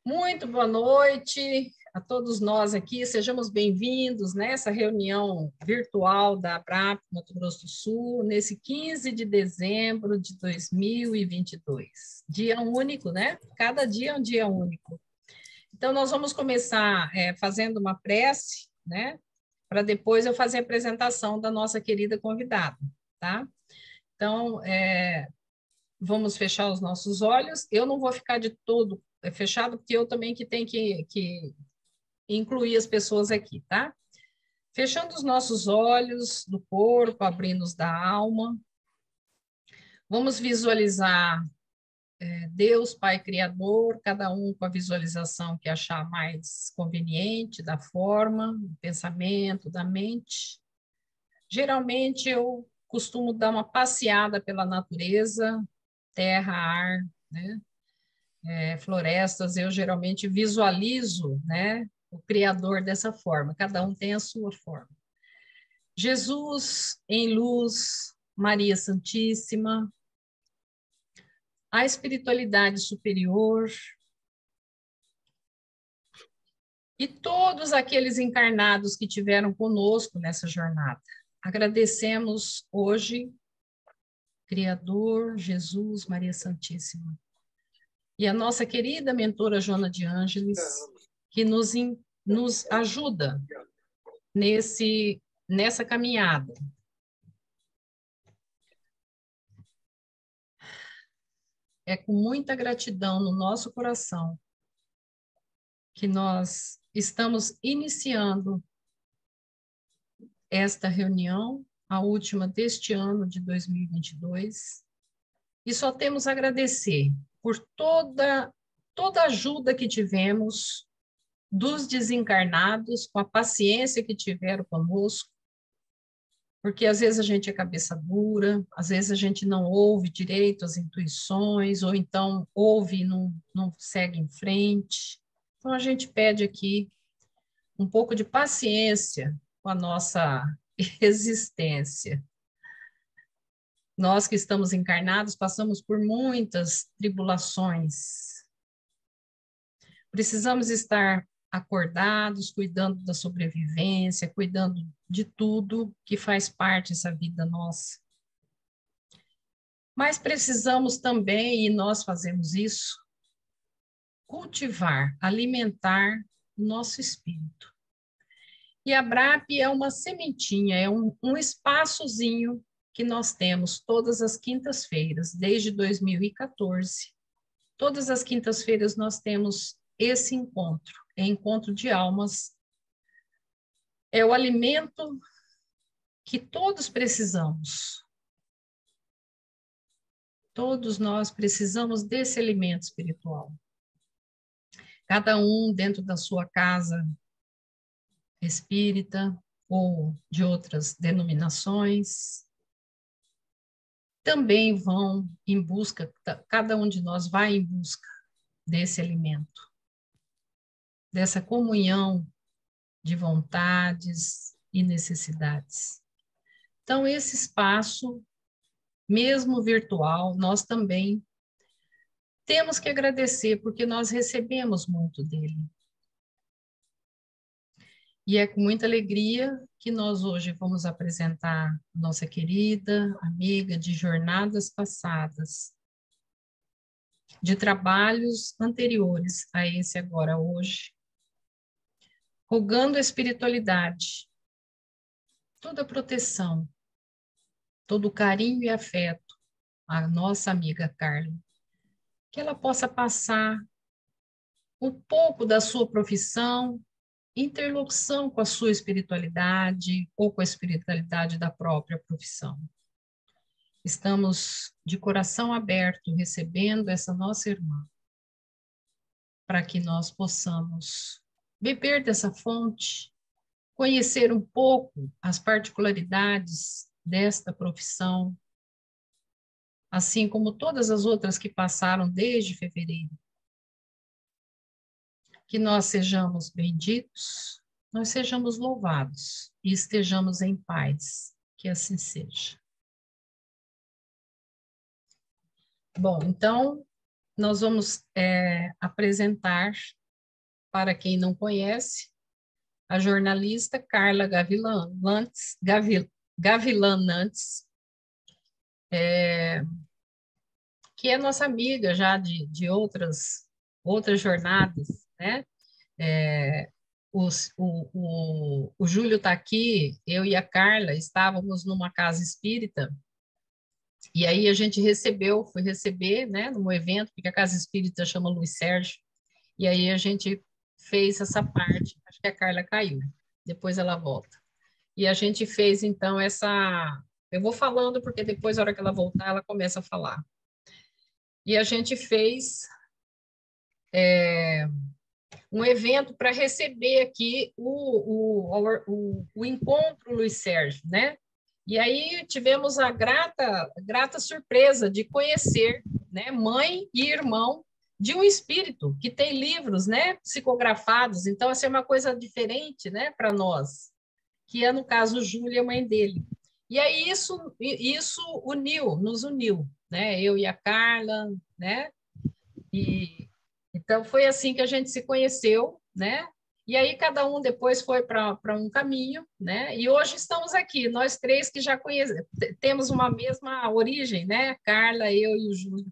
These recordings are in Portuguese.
Muito boa noite a todos nós aqui, sejamos bem-vindos nessa reunião virtual da ABRAP Mato Grosso do Sul, nesse 15 de dezembro de 2022. Dia único, né? Cada dia é um dia único. Então, nós vamos começar fazendo uma prece, né? Para depois eu fazer a apresentação da nossa querida convidada, tá? Então, vamos fechar os nossos olhos. Eu não vou ficar de todo fechado, porque eu também que tenho que incluir as pessoas aqui, tá? Fechando os nossos olhos do corpo, abrindo-os da alma. Vamos visualizar Deus, Pai Criador, cada um com a visualização que achar mais conveniente, da forma, do pensamento, da mente. Geralmente eu costumo dar uma passeada pela natureza, terra, ar, né? Florestas, eu geralmente visualizo, né, o Criador dessa forma, cada um tem a sua forma. Jesus em luz, Maria Santíssima, a espiritualidade superior e todos aqueles encarnados que tiveram conosco nessa jornada. Agradecemos hoje, Criador, Jesus, Maria Santíssima. E a nossa querida mentora Joana de Ângeles, que nos ajuda nessa caminhada. É com muita gratidão no nosso coração que nós estamos iniciando esta reunião, a última deste ano de 2022, e só temos a agradecer por toda a ajuda que tivemos dos desencarnados, com a paciência que tiveram conosco, porque às vezes a gente é cabeça dura, às vezes a gente não ouve direito as intuições, ou então ouve e não segue em frente. Então a gente pede aqui um pouco de paciência com a nossa existência. Nós que estamos encarnados passamos por muitas tribulações. Precisamos estar acordados, cuidando da sobrevivência, cuidando de tudo que faz parte dessa vida nossa. Mas precisamos também, e nós fazemos isso, cultivar, alimentar o nosso espírito. E a BRAP é uma sementinha, é um espaçozinho que nós temos todas as quintas-feiras, desde 2014. Todas as quintas-feiras nós temos esse encontro, é encontro de almas. É o alimento que todos precisamos. Todos nós precisamos desse alimento espiritual. Cada um dentro da sua casa espírita ou de outras denominações, também vão em busca, cada um de nós vai em busca desse alimento, dessa comunhão de vontades e necessidades. Então, esse espaço, mesmo virtual, nós também temos que agradecer, porque nós recebemos muito dele. E é com muita alegria que nós hoje vamos apresentar nossa querida amiga de jornadas passadas, de trabalhos anteriores a esse agora hoje, rogando a espiritualidade, toda a proteção, todo o carinho e afeto à nossa amiga Carla, que ela possa passar um pouco da sua profissão, interlocução com a sua espiritualidade ou com a espiritualidade da própria profissão. Estamos de coração aberto recebendo essa nossa irmã, para que nós possamos beber dessa fonte, conhecer um pouco as particularidades desta profissão, assim como todas as outras que passaram desde fevereiro. Que nós sejamos benditos, nós sejamos louvados e estejamos em paz, que assim seja. Bom, então, nós vamos apresentar para quem não conhece, a jornalista Carla Gavilan Nantes, que é nossa amiga já de outras jornadas, né? É, o Júlio está aqui, eu e a Carla estávamos numa casa espírita, e aí a gente foi receber, né, num evento, porque a casa espírita chama Luiz Sérgio, e aí a gente fez essa parte, acho que a Carla caiu, depois ela volta. E a gente fez, então, eu vou falando, porque depois, na hora que ela voltar, ela começa a falar. E a gente fez um evento para receber aqui o encontro Luiz Sérgio, né? E aí tivemos a grata surpresa de conhecer, né, mãe e irmão de um espírito que tem livros, né, psicografados. Então, essa é uma coisa diferente, né, para nós, que é, no caso, Júlia, a mãe dele. E aí isso nos uniu, né? Eu e a Carla, né? E então foi assim que a gente se conheceu, né? E aí cada um depois foi para um caminho, né? E hoje estamos aqui, nós três que já conhecemos, temos uma mesma origem, né? Carla, eu e o Júlio,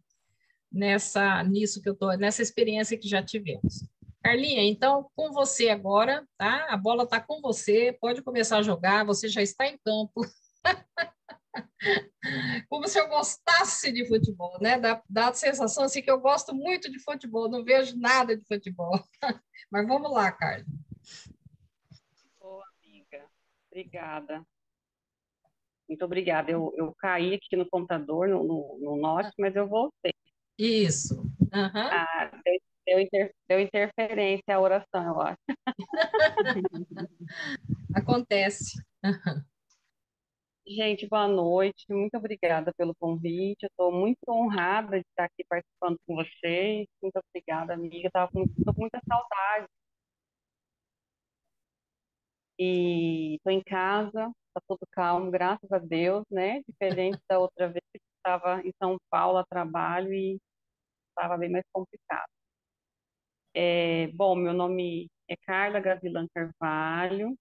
nisso que eu tô, nessa experiência que já tivemos. Carlinha, então com você agora, tá? A bola está com você, pode começar a jogar, você já está em campo. Como se eu gostasse de futebol, né? Dá a sensação assim que eu gosto muito de futebol, não vejo nada de futebol. Mas vamos lá, Carlos. Boa, amiga. Obrigada. Muito obrigada. Eu caí aqui no computador, no Note, mas eu voltei. Isso. Uhum. Ah, deu interferência a oração, eu acho. Acontece. Gente, boa noite. Muito obrigada pelo convite. Eu estou muito honrada de estar aqui participando com vocês. Muito obrigada, amiga. Tô com muita saudade. E estou em casa, está tudo calmo, graças a Deus, né? Diferente da outra vez que estava em São Paulo a trabalho e estava bem mais complicado. Bom, meu nome é Carla Gavilan Carvalho.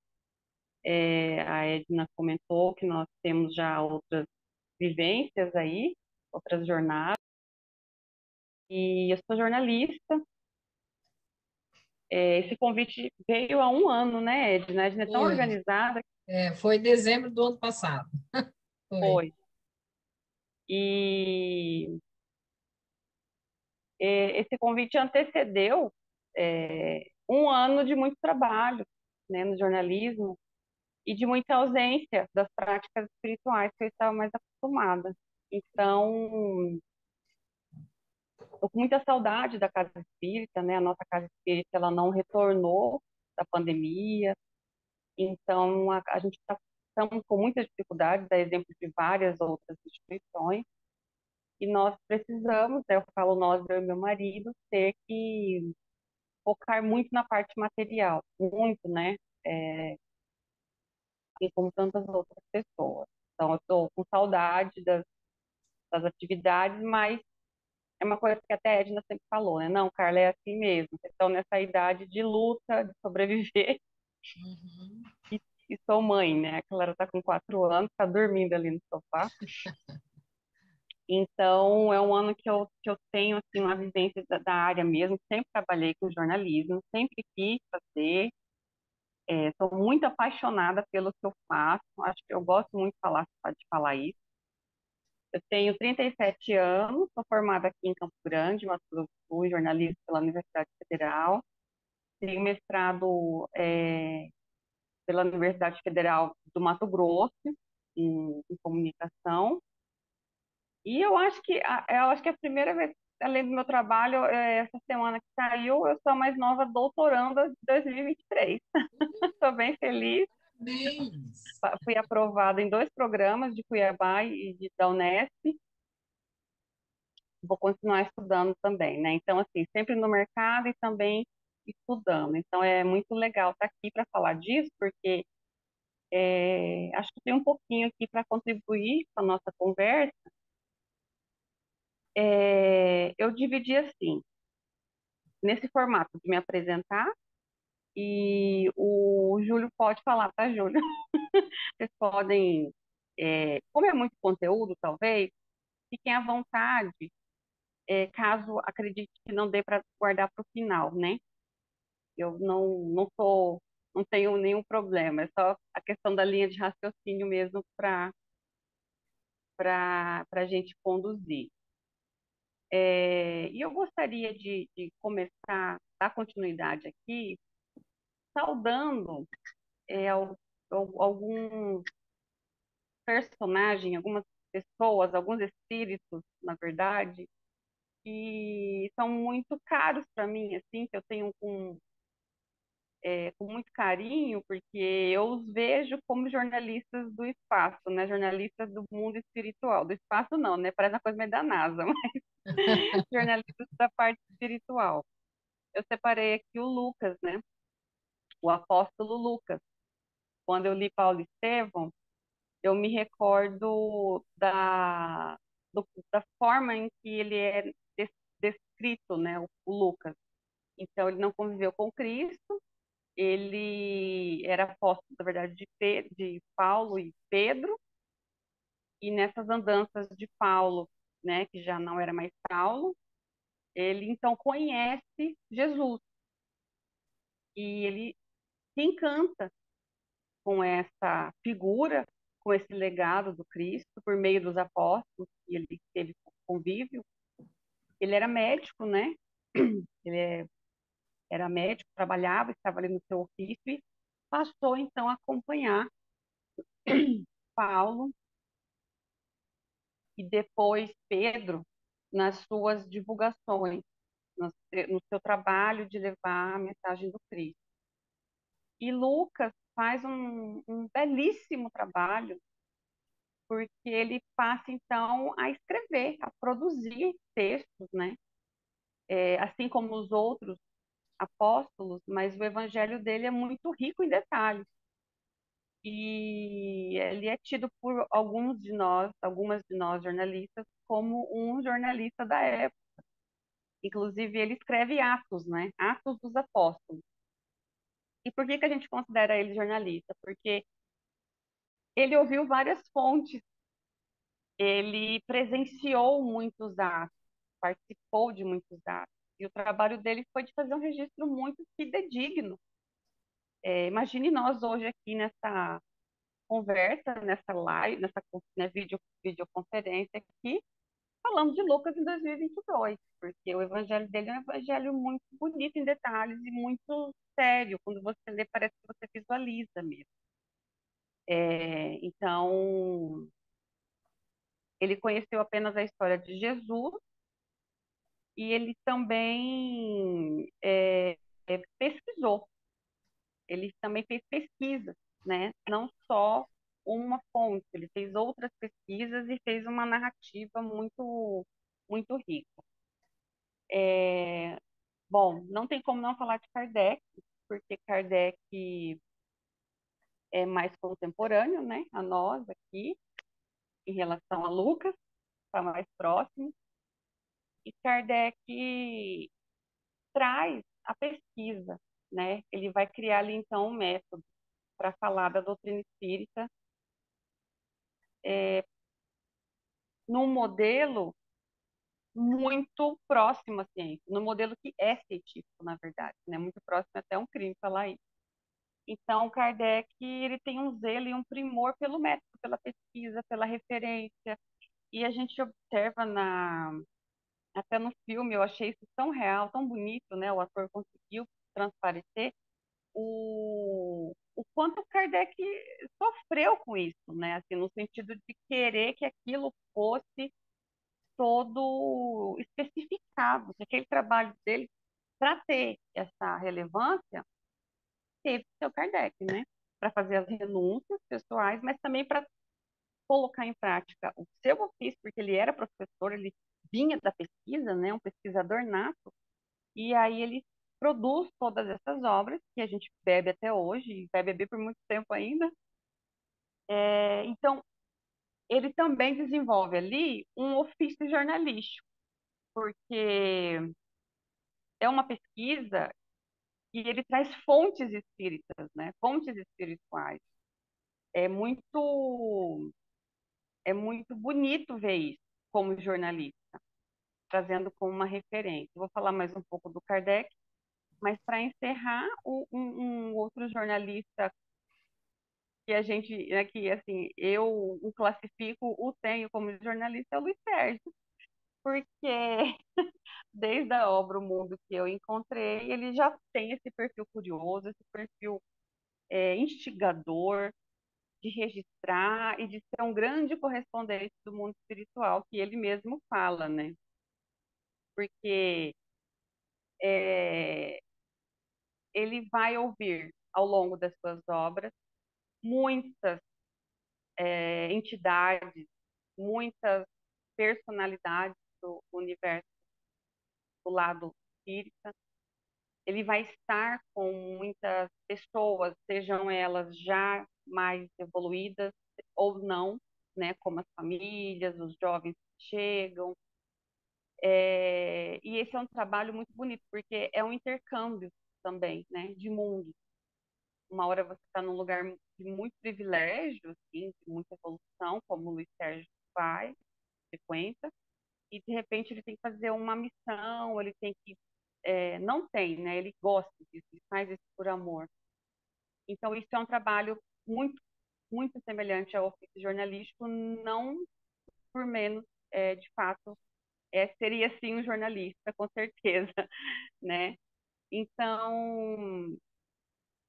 A Edna comentou que nós temos já outras vivências aí, outras jornadas. E eu sou jornalista. Esse convite veio há um ano, né, Edna? A Edna é tão Foi. organizada que Foi dezembro do ano passado. Foi. foi. E esse convite antecedeu um ano de muito trabalho, né, no jornalismo e de muita ausência das práticas espirituais que eu estava mais acostumada. Então, estou com muita saudade da casa espírita, né? A nossa casa espírita ela não retornou da pandemia, então a gente estamos com muitas dificuldades, dá exemplo de várias outras instituições, e nós precisamos, né, eu falo nós, eu e meu marido, ter que focar muito na parte material, muito, né? Assim como tantas outras pessoas. Então, eu estou com saudade das atividades, mas é uma coisa que até a Edna sempre falou, né? Não, Carla, é assim mesmo. Vocês estão nessa idade de luta, de sobreviver, Uhum. e sou mãe, né? A Clara está com 4 anos, está dormindo ali no sofá. Então, é um ano que eu tenho, assim, uma vivência da área mesmo. Sempre trabalhei com jornalismo, sempre quis fazer. Sou muito apaixonada pelo que eu faço. Acho que eu gosto muito de falar isso. Eu tenho 37 anos, sou formada aqui em Campo Grande, Mato Grosso do Sul, em jornalismo pela Universidade Federal. Tenho mestrado pela Universidade Federal do Mato Grosso, em comunicação. E eu acho que é a primeira vez, além do meu trabalho, essa semana que saiu, eu sou a mais nova doutoranda de 2023. Estou bem feliz. Parabéns. Fui aprovada em 2 programas de Cuiabá e da Unesp. Vou continuar estudando também, né? Então, assim, sempre no mercado e também estudando. Então, é muito legal estar aqui para falar disso, porque acho que tem um pouquinho aqui para contribuir com a nossa conversa. Eu dividi assim, nesse formato de me apresentar, E o Júlio pode falar, tá, Júlio? Vocês podem, como é muito conteúdo, talvez, fiquem à vontade, caso acredite que não dê para guardar para o final, né? Eu não tenho nenhum problema, é só a questão da linha de raciocínio mesmo para a gente conduzir. E eu gostaria de começar, dar continuidade aqui, saudando alguns personagens, algumas pessoas, alguns espíritos, na verdade, que são muito caros para mim, assim, que eu tenho com muito carinho, porque eu os vejo como jornalistas do espaço, né? Jornalistas do mundo espiritual. Do espaço não, né? Parece uma coisa meio da NASA, mas jornalistas da parte espiritual. Eu separei aqui o Lucas, né? O apóstolo Lucas. Quando eu li Paulo e Estevão, eu me recordo da forma em que ele é descrito, né? O Lucas. Então, ele não conviveu com Cristo, ele era apóstolo, na verdade, de Paulo e Pedro, e nessas andanças de Paulo, né, que já não era mais Paulo, ele então conhece Jesus, e ele se encanta com essa figura, com esse legado do Cristo, por meio dos apóstolos, que ele teve convívio. Ele era médico, né? Ele era médico, trabalhava, estava ali no seu ofício, e passou então a acompanhar Paulo e depois Pedro nas suas divulgações, no seu trabalho de levar a mensagem do Cristo. E Lucas faz um belíssimo trabalho, porque ele passa então a escrever, a produzir textos, né? Assim como os outros apóstolos, mas o evangelho dele é muito rico em detalhes. E ele é tido por algumas de nós jornalistas, como um jornalista da época. Inclusive, ele escreve Atos, né? Atos dos Apóstolos. E por que que a gente considera ele jornalista? Porque ele ouviu várias fontes, ele presenciou muitos atos, participou de muitos atos. E o trabalho dele foi de fazer um registro muito fidedigno. Imagine nós hoje aqui nessa conversa, nessa live, nessa, né, videoconferência aqui, falando de Lucas em 2022, porque o evangelho dele é um evangelho muito bonito em detalhes e muito sério. Quando você lê, parece que você visualiza mesmo. Então, ele conheceu apenas a história de Jesus e ele também pesquisou. Ele também fez pesquisas, né? Não só uma fonte, ele fez outras pesquisas e fez uma narrativa muito, muito rica. Bom, não tem como não falar de Kardec, porque Kardec é mais contemporâneo, né, a nós aqui, em relação a Lucas, está mais próximo. E Kardec traz a pesquisa, né? Ele vai criar ali então um método para falar da doutrina espírita num modelo muito próximo à ciência, no modelo que é científico, na verdade, né? Muito próximo, é até um crime falar isso. Então, Kardec, ele tem um zelo e um primor pelo método, pela pesquisa, pela referência. E a gente observa até no filme, eu achei isso tão real, tão bonito, né? O ator conseguiu transparecer o quanto Kardec sofreu com isso, né? Assim, no sentido de querer que aquilo fosse todo especificado, que aquele trabalho dele, para ter essa relevância, teve que ser o Kardec, né? Para fazer as renúncias pessoais, mas também para colocar em prática o seu ofício, porque ele era professor, ele vinha da pesquisa, né? Um pesquisador nato, e aí ele produz todas essas obras que a gente bebe até hoje, e vai beber por muito tempo ainda. Então, ele também desenvolve ali um ofício jornalístico, porque é uma pesquisa e ele traz fontes espíritas, né? Fontes espirituais. É muito, é muito bonito ver isso como jornalista, trazendo como uma referência. Vou falar mais um pouco do Kardec, mas para encerrar, um outro jornalista que a gente, né, que assim, eu o classifico, o tenho como jornalista, é o Luiz Sérgio, porque desde a obra O Mundo que eu encontrei, ele já tem esse perfil curioso, esse perfil instigador de registrar e de ser um grande correspondente do mundo espiritual, que ele mesmo fala, né? Porque é, ele vai ouvir ao longo das suas obras muitas entidades, muitas personalidades do universo do lado espírita. Ele vai estar com muitas pessoas, sejam elas já mais evoluídas ou não, né, como as famílias, os jovens que chegam. E esse é um trabalho muito bonito, porque é um intercâmbio também, né, de mundo. Uma hora você está num lugar de muito privilégio, assim, de muita evolução, como o Luiz Sérgio faz, frequenta, e de repente ele tem que fazer uma missão, ele tem que não tem, né? Ele gosta disso, ele faz isso por amor. Então isso é um trabalho muito muito semelhante ao ofício jornalístico, não por menos, de fato, seria sim um jornalista, com certeza, né? Então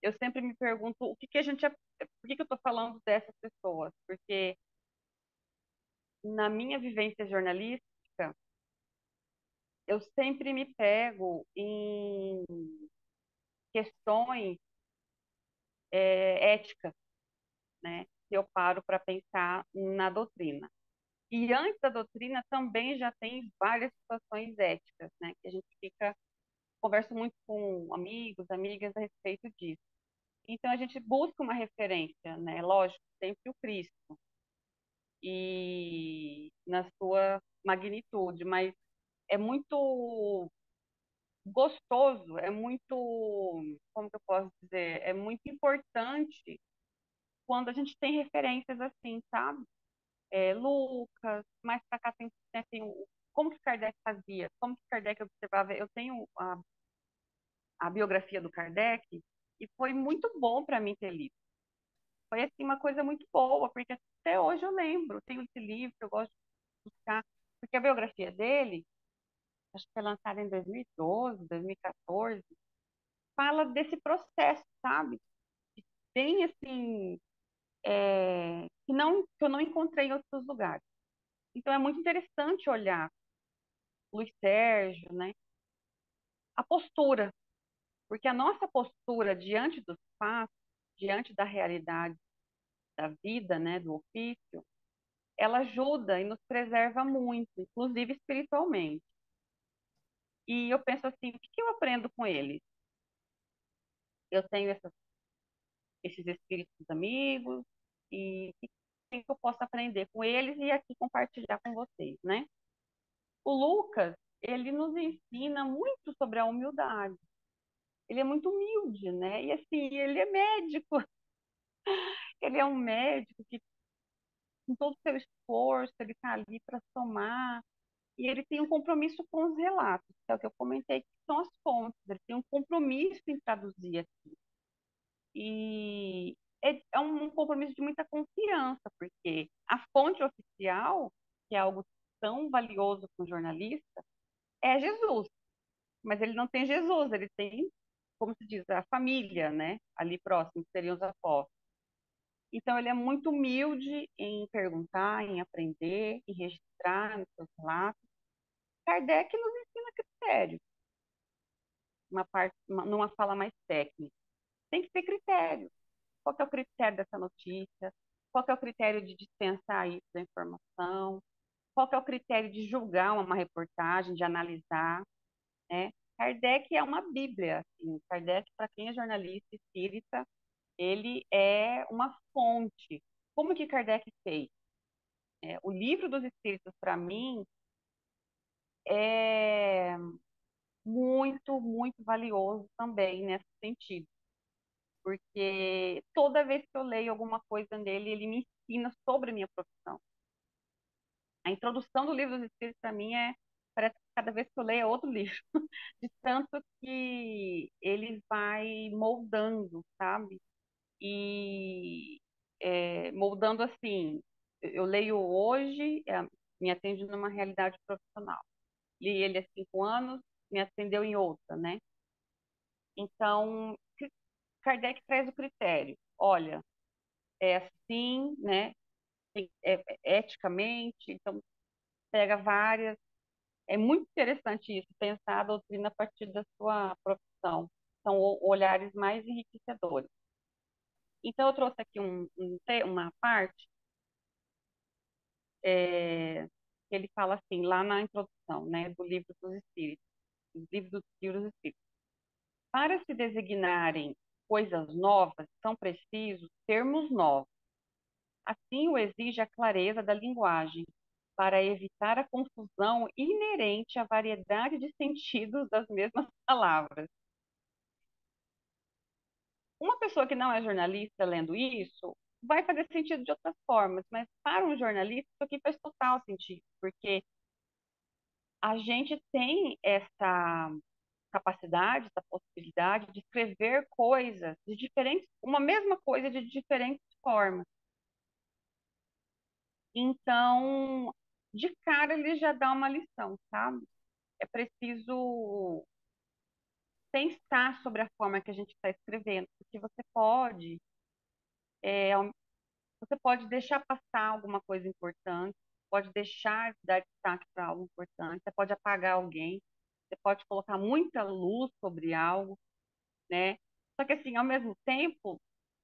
eu sempre me pergunto o que que a gente, por que que eu estou falando dessas pessoas? Porque na minha vivência jornalística eu sempre me pego em questões éticas, né? Que eu paro para pensar na doutrina. E antes da doutrina também já tem várias situações éticas, né? Que a gente conversa muito com amigos, amigas a respeito disso. Então a gente busca uma referência, né? Lógico, sempre o Cristo e na sua magnitude, mas é muito gostoso, é muito, como que eu posso dizer, é muito importante quando a gente tem referências assim, sabe? Lucas, mais para cá tem como que Kardec fazia, como que Kardec observava. Eu tenho a biografia do Kardec e foi muito bom para mim ter lido. Foi assim uma coisa muito boa, porque até hoje eu lembro, tenho esse livro que eu gosto de buscar, porque a biografia dele, acho que foi lançada em 2012, 2014, fala desse processo, sabe? Bem assim, que eu não encontrei em outros lugares. Então é muito interessante olhar Luiz Sérgio, né? A postura, porque a nossa postura diante dos fatos, diante da realidade da vida, né, do ofício, ela ajuda e nos preserva muito, inclusive espiritualmente. E eu penso assim, o que que eu aprendo com ele? Eu tenho esses espíritos amigos e o que eu posso aprender com eles e aqui compartilhar com vocês, né? O Lucas, ele nos ensina muito sobre a humildade. Ele é muito humilde, né? E assim, ele é médico. Ele é um médico que, com todo o seu esforço, ele está ali para somar. E ele tem um compromisso com os relatos, que é o que eu comentei, que são as fontes. Ele tem um compromisso em traduzir aqui. E é um compromisso de muita confiança, porque a fonte oficial, que é algo tão valioso para um jornalista, é Jesus. Mas ele não tem Jesus, ele tem, como se diz, a família, né? Ali próximo, que seriam os apóstolos. Então, ele é muito humilde em perguntar, em aprender, em registrar nos seus relatos. Kardec nos ensina critério, numa fala mais técnica. Tem que ter critério. Qual que é o critério dessa notícia? Qual que é o critério de dispensar isso da informação? Qual que é o critério de julgar uma reportagem, de analisar, né? Kardec é uma bíblia, assim. Kardec, para quem é jornalista espírita, ele é uma fonte. Como que Kardec fez? O livro dos Espíritos, para mim, é muito, muito valioso também nesse sentido, porque toda vez que eu leio alguma coisa nele, ele me ensina sobre a minha profissão. A introdução do livro dos Espíritos, para mim, parece que cada vez que eu leio é outro livro, de tanto que ele vai moldando, sabe? E moldando assim, eu leio hoje, me atende numa realidade profissional. Li ele há 5 anos, me atendeu em outra, né? Então, Kardec traz o critério. Olha, é assim, né? Eticamente, então pega várias. É muito interessante isso, pensar a doutrina a partir da sua profissão. São olhares mais enriquecedores. Então, eu trouxe aqui uma parte que ele fala assim, lá na introdução, né, do Livro dos Espíritos, do Livro dos Espíritos. Para se designarem coisas novas, são precisos termos novos. Assim o exige a clareza da linguagem, para evitar a confusão inerente à variedade de sentidos das mesmas palavras. Uma pessoa que não é jornalista lendo isso vai fazer sentido de outras formas, mas para um jornalista isso aqui faz total sentido, porque a gente tem essa capacidade, essa possibilidade de escrever coisas de diferentes, uma mesma coisa de diferentes formas. Então, de cara ele já dá uma lição, sabe? É preciso pensar sobre a forma que a gente está escrevendo, porque é, você pode deixar passar alguma coisa importante, pode deixar de dar destaque para algo importante, você pode apagar alguém, você pode colocar muita luz sobre algo, né? Só que assim, ao mesmo tempo,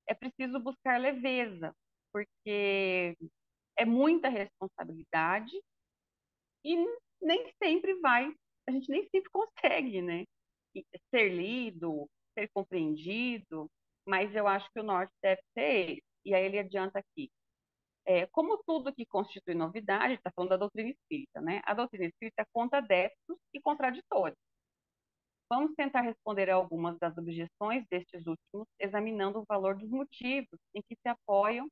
é preciso buscar leveza, porque é muita responsabilidade e nem sempre a gente nem sempre consegue, né? Ser lido, ser compreendido, mas eu acho que o norte deve ser esse. E aí ele adianta aqui. Como tudo que constitui novidade, está falando da doutrina espírita, né? A doutrina espírita conta adeptos e contraditórios. Vamos tentar responder a algumas das objeções destes últimos, examinando o valor dos motivos em que se apoiam,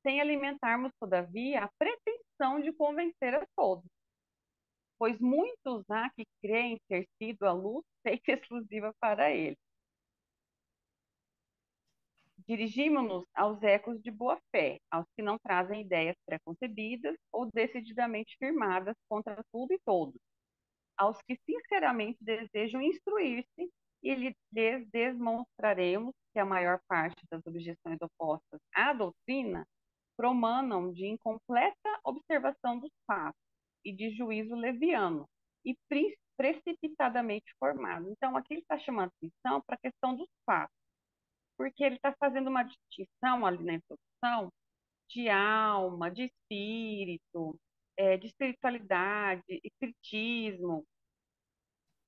sem alimentarmos, todavia, a pretensão de convencer a todos, pois muitos há que creem ter sido a luz feita exclusiva para ele. Dirigimos-nos aos ecos de boa-fé, aos que não trazem ideias preconcebidas ou decididamente firmadas contra tudo e todos, aos que sinceramente desejam instruir-se e lhes demonstraremos que a maior parte das objeções opostas à doutrina promanam de incompleta observação dos fatos e de juízo leviano e precipitadamente formado. Então, aqui ele está chamando atenção para a questão dos fatos, porque ele está fazendo uma distinção ali na introdução de alma, de espírito, de espiritualidade, espiritismo.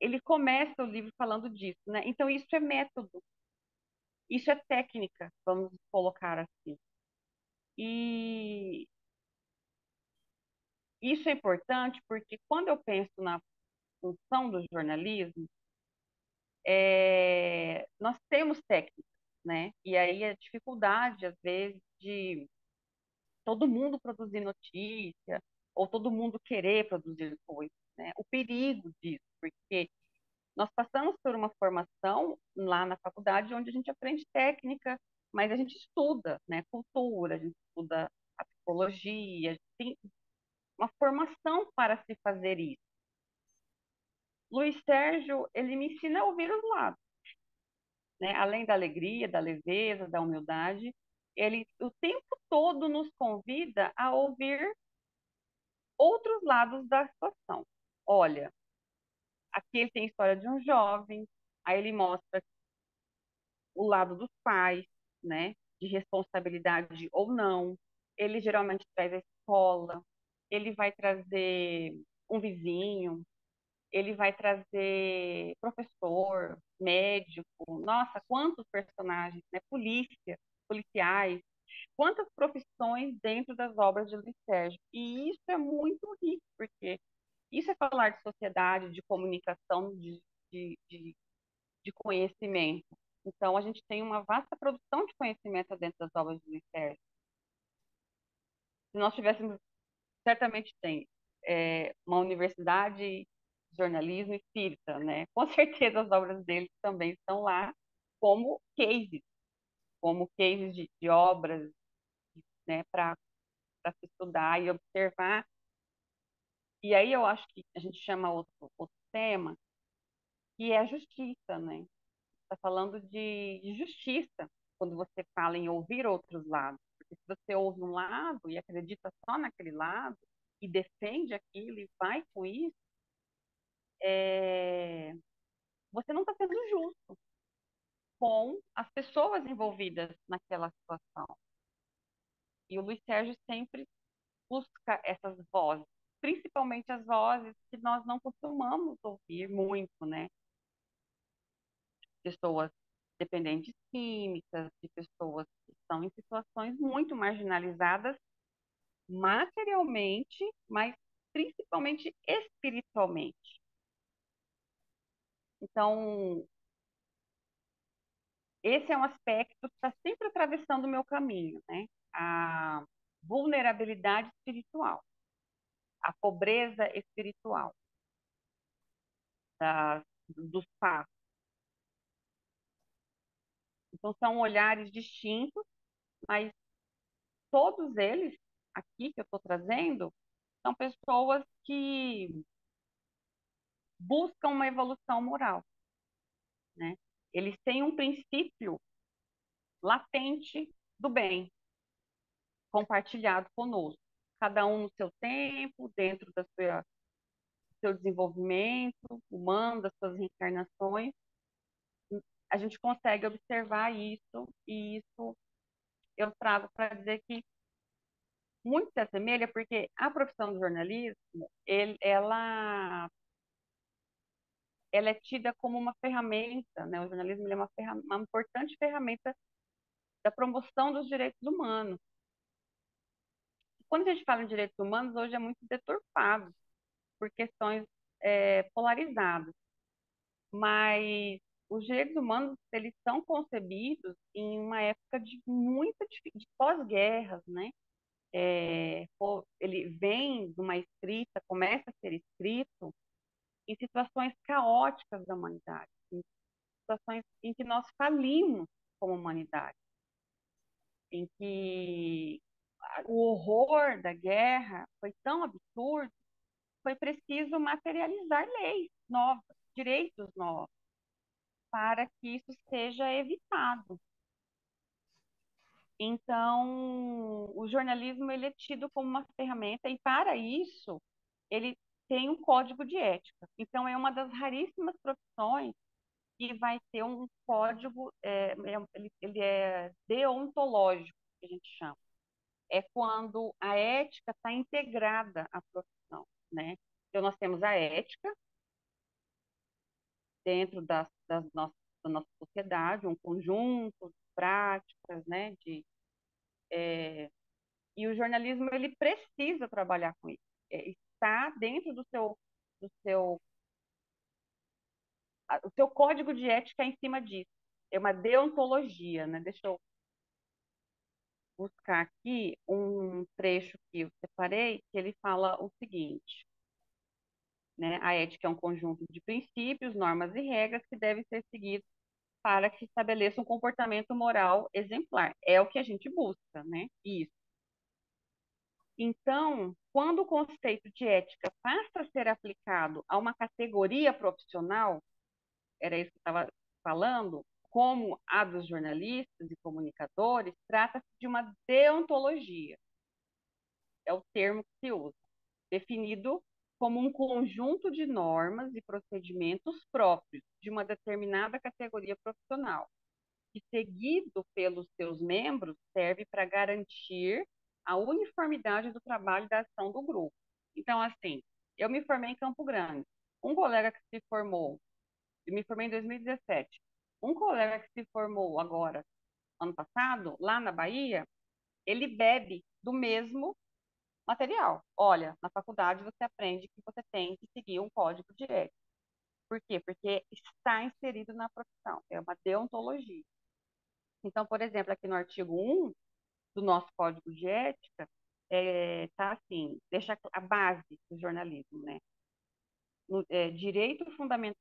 Ele começa o livro falando disso, né? Então, isso é método, isso é técnica, vamos colocar assim. E isso é importante porque quando eu penso na função do jornalismo, nós temos técnicas, né? E aí a dificuldade, às vezes, de todo mundo produzir notícia, ou todo mundo querer produzir coisas, né? O perigo disso, porque nós passamos por uma formação lá na faculdade onde a gente aprende técnica, mas a gente estuda, né? Cultura, a gente estuda a psicologia, a gente tem uma formação para se fazer isso. Luiz Sérgio, ele me ensina a ouvir os lados, né? Além da alegria, da leveza, da humildade, ele o tempo todo nos convida a ouvir outros lados da situação. Olha, aqui ele tem a história de um jovem, aí ele mostra o lado dos pais, né? De responsabilidade ou não. Ele geralmente traz a escola, ele vai trazer um vizinho, ele vai trazer professor, médico, nossa, quantos personagens, né? Polícia, policiais, quantas profissões dentro das obras de Luiz Sérgio. E isso é muito rico, porque isso é falar de sociedade, de comunicação, de conhecimento. Então, a gente tem uma vasta produção de conhecimento dentro das obras do Luiz Sérgio. Se nós tivéssemos, certamente tem, uma universidade de jornalismo espírita, né? Com certeza as obras dele também estão lá como cases de obras, né, para se estudar e observar. E aí eu acho que a gente chama outro tema, que é a justiça, né? Está falando de justiça quando você fala em ouvir outros lados. Porque se você ouve um lado e acredita só naquele lado e defende aquilo e vai com isso, você não está sendo justo com as pessoas envolvidas naquela situação. E o Luiz Sérgio sempre busca essas vozes, principalmente as vozes que nós não costumamos ouvir muito, né? Pessoas dependentes químicas, de pessoas que estão em situações muito marginalizadas materialmente, mas principalmente espiritualmente. Então, esse é um aspecto que está sempre atravessando o meu caminho, né? A vulnerabilidade espiritual, a pobreza espiritual dos passos. Então, são olhares distintos, mas todos eles, aqui que eu estou trazendo, são pessoas que buscam uma evolução moral, né? Eles têm um princípio latente do bem compartilhado conosco, cada um no seu tempo, dentro do seu desenvolvimento humano, das suas reencarnações. A gente consegue observar isso, e isso eu trago para dizer que muito se assemelha, porque a profissão do jornalismo, ela é tida como uma ferramenta, né? O jornalismo é uma importante ferramenta da promoção dos direitos humanos. Quando a gente fala em direitos humanos, hoje é muito deturpado por questões polarizadas, mas os direitos humanos eles são concebidos em uma época de pós-guerras, né? Ele vem de uma escrita, começa a ser escrito em situações caóticas da humanidade, em situações em que nós falimos como humanidade, em que o horror da guerra foi tão absurdo, foi preciso materializar leis novas, direitos novos, para que isso seja evitado. Então, o jornalismo ele é tido como uma ferramenta e, para isso, ele tem um código de ética. Então, é uma das raríssimas profissões que vai ter um código, ele é deontológico, que a gente chama. É quando a ética está integrada à profissão, né? Então, nós temos a ética dentro da nossa sociedade, um conjunto de práticas, né? E o jornalismo, ele precisa trabalhar com isso. Está dentro do seu, o seu código de ética é em cima disso. É uma deontologia, né? Deixa eu buscar aqui um trecho que eu separei, que ele fala o seguinte, né? A ética é um conjunto de princípios, normas e regras que devem ser seguidos para que estabeleça um comportamento moral exemplar. É o que a gente busca, né? Isso. Então, quando o conceito de ética passa a ser aplicado a uma categoria profissional, era isso que eu estava falando, como a dos jornalistas e comunicadores, trata-se de uma deontologia, é o termo que se usa, definido como um conjunto de normas e procedimentos próprios de uma determinada categoria profissional, que, seguido pelos seus membros, serve para garantir a uniformidade do trabalho e da ação do grupo. Então, assim, eu me formei em Campo Grande. Um colega que se formou, eu me formei em 2017. Um colega que se formou agora, ano passado, lá na Bahia, ele bebe do mesmo material. Olha, na faculdade você aprende que você tem que seguir um código de ética. Por quê? Porque está inserido na profissão, é uma deontologia. Então, por exemplo, aqui no artigo 1 do nosso Código de Ética, tá assim, deixa a base do jornalismo, né? Direito fundamental,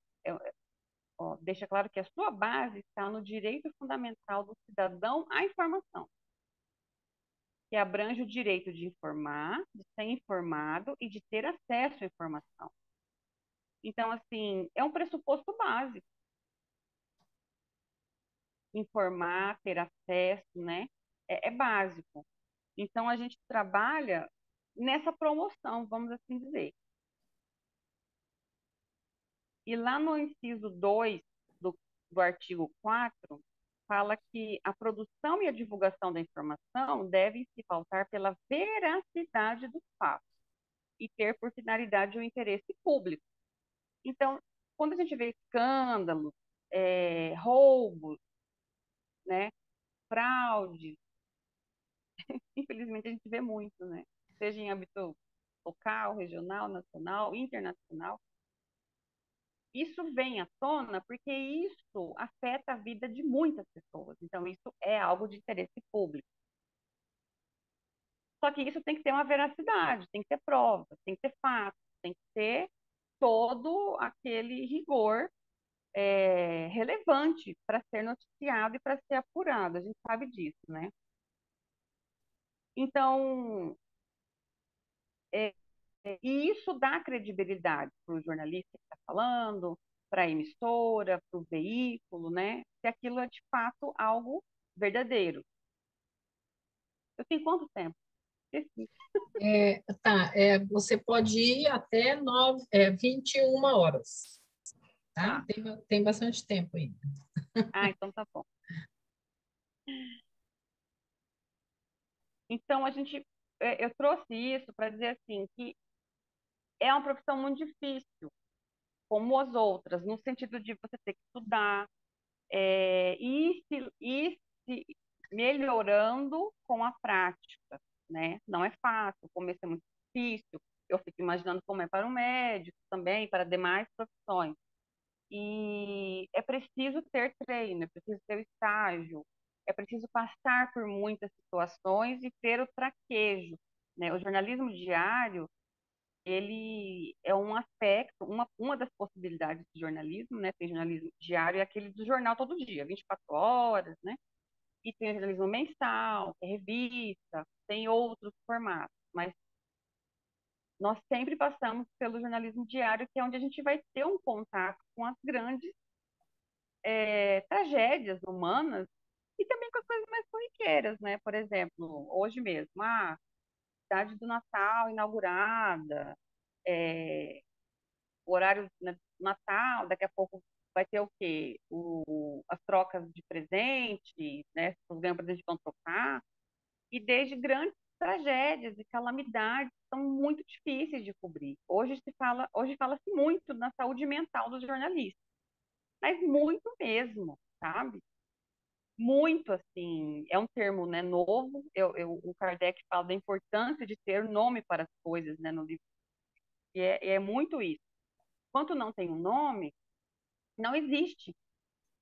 deixa claro que a sua base está no direito fundamental do cidadão à informação, que abrange o direito de informar, de ser informado e de ter acesso à informação. Então, assim, é um pressuposto básico. Informar, ter acesso, né? É básico. Então, a gente trabalha nessa promoção, vamos assim dizer. E lá no inciso 2 do artigo 4 fala que a produção e a divulgação da informação devem se pautar pela veracidade dos fatos e ter por finalidade o interesse público. Então, quando a gente vê escândalos, roubos, né, fraudes, infelizmente a gente vê muito, né? Seja em âmbito local, regional, nacional, internacional. Isso vem à tona porque isso afeta a vida de muitas pessoas. Então, isso é algo de interesse público. Só que isso tem que ter uma veracidade, tem que ter provas, tem que ter fatos, tem que ter todo aquele rigor relevante para ser noticiado e para ser apurado. A gente sabe disso, né? Então, é, e isso dá credibilidade para o jornalista que está falando, para a emissora, para o veículo, né? Se aquilo é de fato algo verdadeiro. Eu tenho quanto tempo? Esqueci. Você pode ir até 21 horas, tá? Tá. Tem bastante tempo ainda. Ah, então tá bom. Então, eu trouxe isso para dizer assim, que é uma profissão muito difícil, como as outras, no sentido de você ter que estudar, e se melhorando com a prática, né? Não é fácil, o começo é muito difícil. Eu fico imaginando como é para um médico também, para demais profissões. E é preciso ter treino, é preciso ter estágio, é preciso passar por muitas situações e ter o traquejo, né? O jornalismo diário, ele é um aspecto, uma das possibilidades de jornalismo, né? Tem jornalismo diário, é aquele do jornal todo dia, 24 horas, né? E tem o jornalismo mensal, tem revista, tem outros formatos, mas nós sempre passamos pelo jornalismo diário, que é onde a gente vai ter um contato com as grandes tragédias humanas e também com as coisas mais corriqueiras, né? Por exemplo, hoje mesmo, a cidade do Natal inaugurada, é, o horário, né, do Natal, daqui a pouco vai ter o quê? As trocas de presente, né? Os ganham presente vão trocar, e desde grandes tragédias e calamidades são muito difíceis de cobrir. Hoje fala-se muito na saúde mental dos jornalistas, mas muito mesmo, sabe? Muito assim, é um termo, né, novo. O Kardec fala da importância de ter nome para as coisas, né, no livro. E é muito isso. Enquanto não tem um nome, não existe.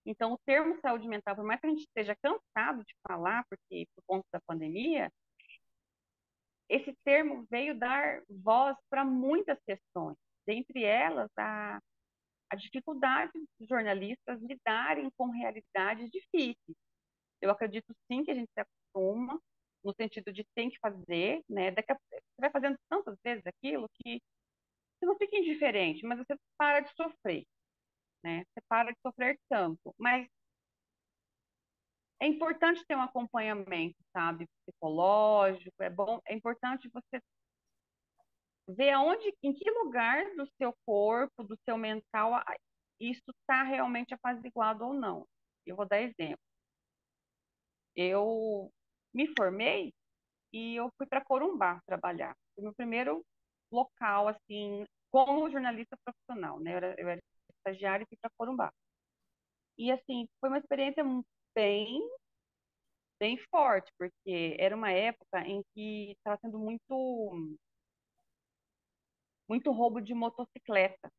Então, o termo saúde mental, por mais que a gente esteja cansado de falar, porque por conta da pandemia, esse termo veio dar voz para muitas questões, dentre elas a dificuldade dos jornalistas lidarem com realidades difíceis. Eu acredito sim que a gente se acostuma, no sentido de tem que fazer, né? Você vai fazendo tantas vezes aquilo que você não fica indiferente, mas você para de sofrer, né? Você para de sofrer tanto. Mas é importante ter um acompanhamento, sabe, psicológico, é bom, é importante você ver em que lugar do seu corpo, do seu mental, isso está realmente apaziguado ou não. Eu vou dar exemplo. Eu me formei e eu fui para Corumbá trabalhar. Foi meu primeiro local, assim, como jornalista profissional, né? Eu era estagiária e fui para Corumbá. E, assim, foi uma experiência bem, bem forte, porque era uma época em que estava tendo muito, muito roubo de motocicleta.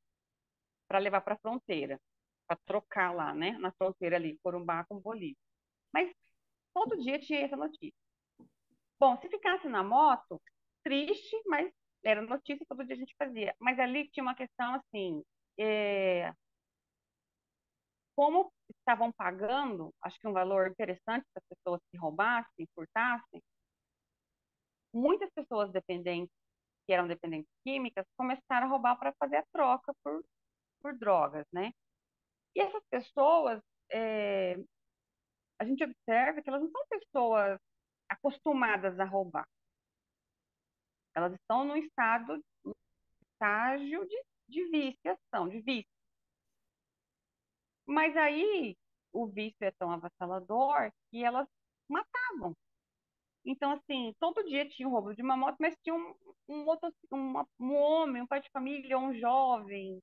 para levar para a fronteira, para trocar lá, né, na fronteira ali, Corumbá com Bolívia. Mas todo dia tinha essa notícia. Bom, se ficasse na moto, triste, mas era notícia, todo dia a gente fazia. Mas ali tinha uma questão assim, como estavam pagando, acho que um valor interessante para as pessoas que roubassem, furtassem, muitas pessoas dependentes, que eram dependentes químicas, começaram a roubar para fazer a troca por drogas, né? E essas pessoas, é, a gente observa que elas não são pessoas acostumadas a roubar. Elas estão num estágio de viciação, de vício. Mas aí o vício é tão avassalador que elas matavam. Então, assim, todo dia tinha o roubo de uma moto, mas tinha um homem, um pai de família, um jovem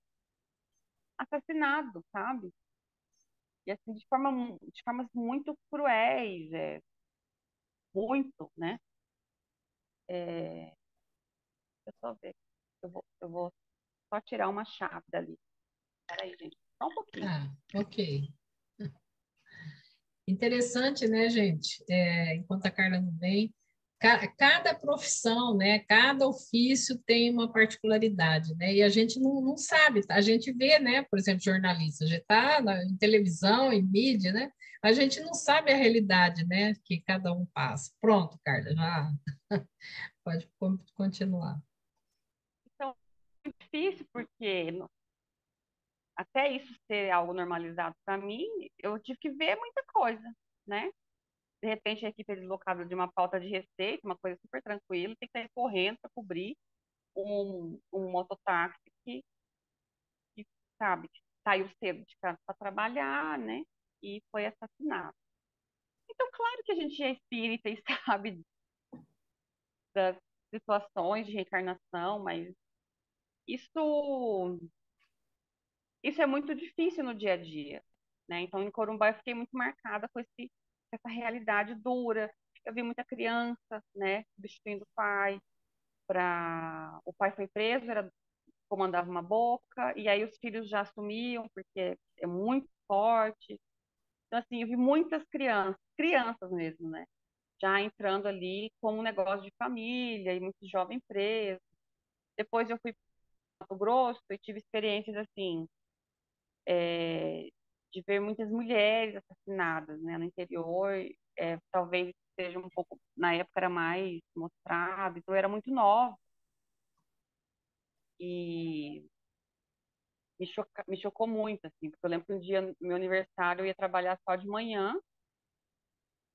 assassinado, sabe? E assim, de formas muito cruéis, muito, né? É, deixa eu só ver. Eu vou só tirar uma chave dali. Peraí, gente, só um pouquinho. Ah, ok. Interessante, né, gente? Enquanto a Carla não vem, cada profissão, né, cada ofício tem uma particularidade, né? E a gente não sabe, a gente vê, né, por exemplo, jornalista, a gente está em televisão, em mídia, né? A gente não sabe a realidade, né, que cada um passa. Pronto, Carla, já pode continuar. Então, é difícil porque até isso ser algo normalizado para mim, eu tive que ver muita coisa, né? De repente a equipe é deslocada de uma pauta de receita, uma coisa super tranquila, tem que sair correndo para cobrir um mototáxi que, sabe, que saiu cedo de casa para trabalhar, né? E foi assassinado. Então, claro que a gente é espírita e sabe das situações de reencarnação, mas isso, isso é muito difícil no dia a dia, né? Então, em Corumbá eu fiquei muito marcada com essa realidade dura. Eu vi muita criança, né, substituindo o pai. O pai foi preso, comandava uma boca, e aí os filhos já assumiam, porque é muito forte. Então, assim, eu vi muitas crianças mesmo, né? Já entrando ali como um negócio de família, e muito jovem preso. Depois eu fui para Mato Grosso e tive experiências, assim, é, de ver muitas mulheres assassinadas, né, no interior. Talvez seja um pouco, na época era mais mostrado, então eu era muito nova. E me chocou muito, assim, porque eu lembro que um dia, no meu aniversário, eu ia trabalhar só de manhã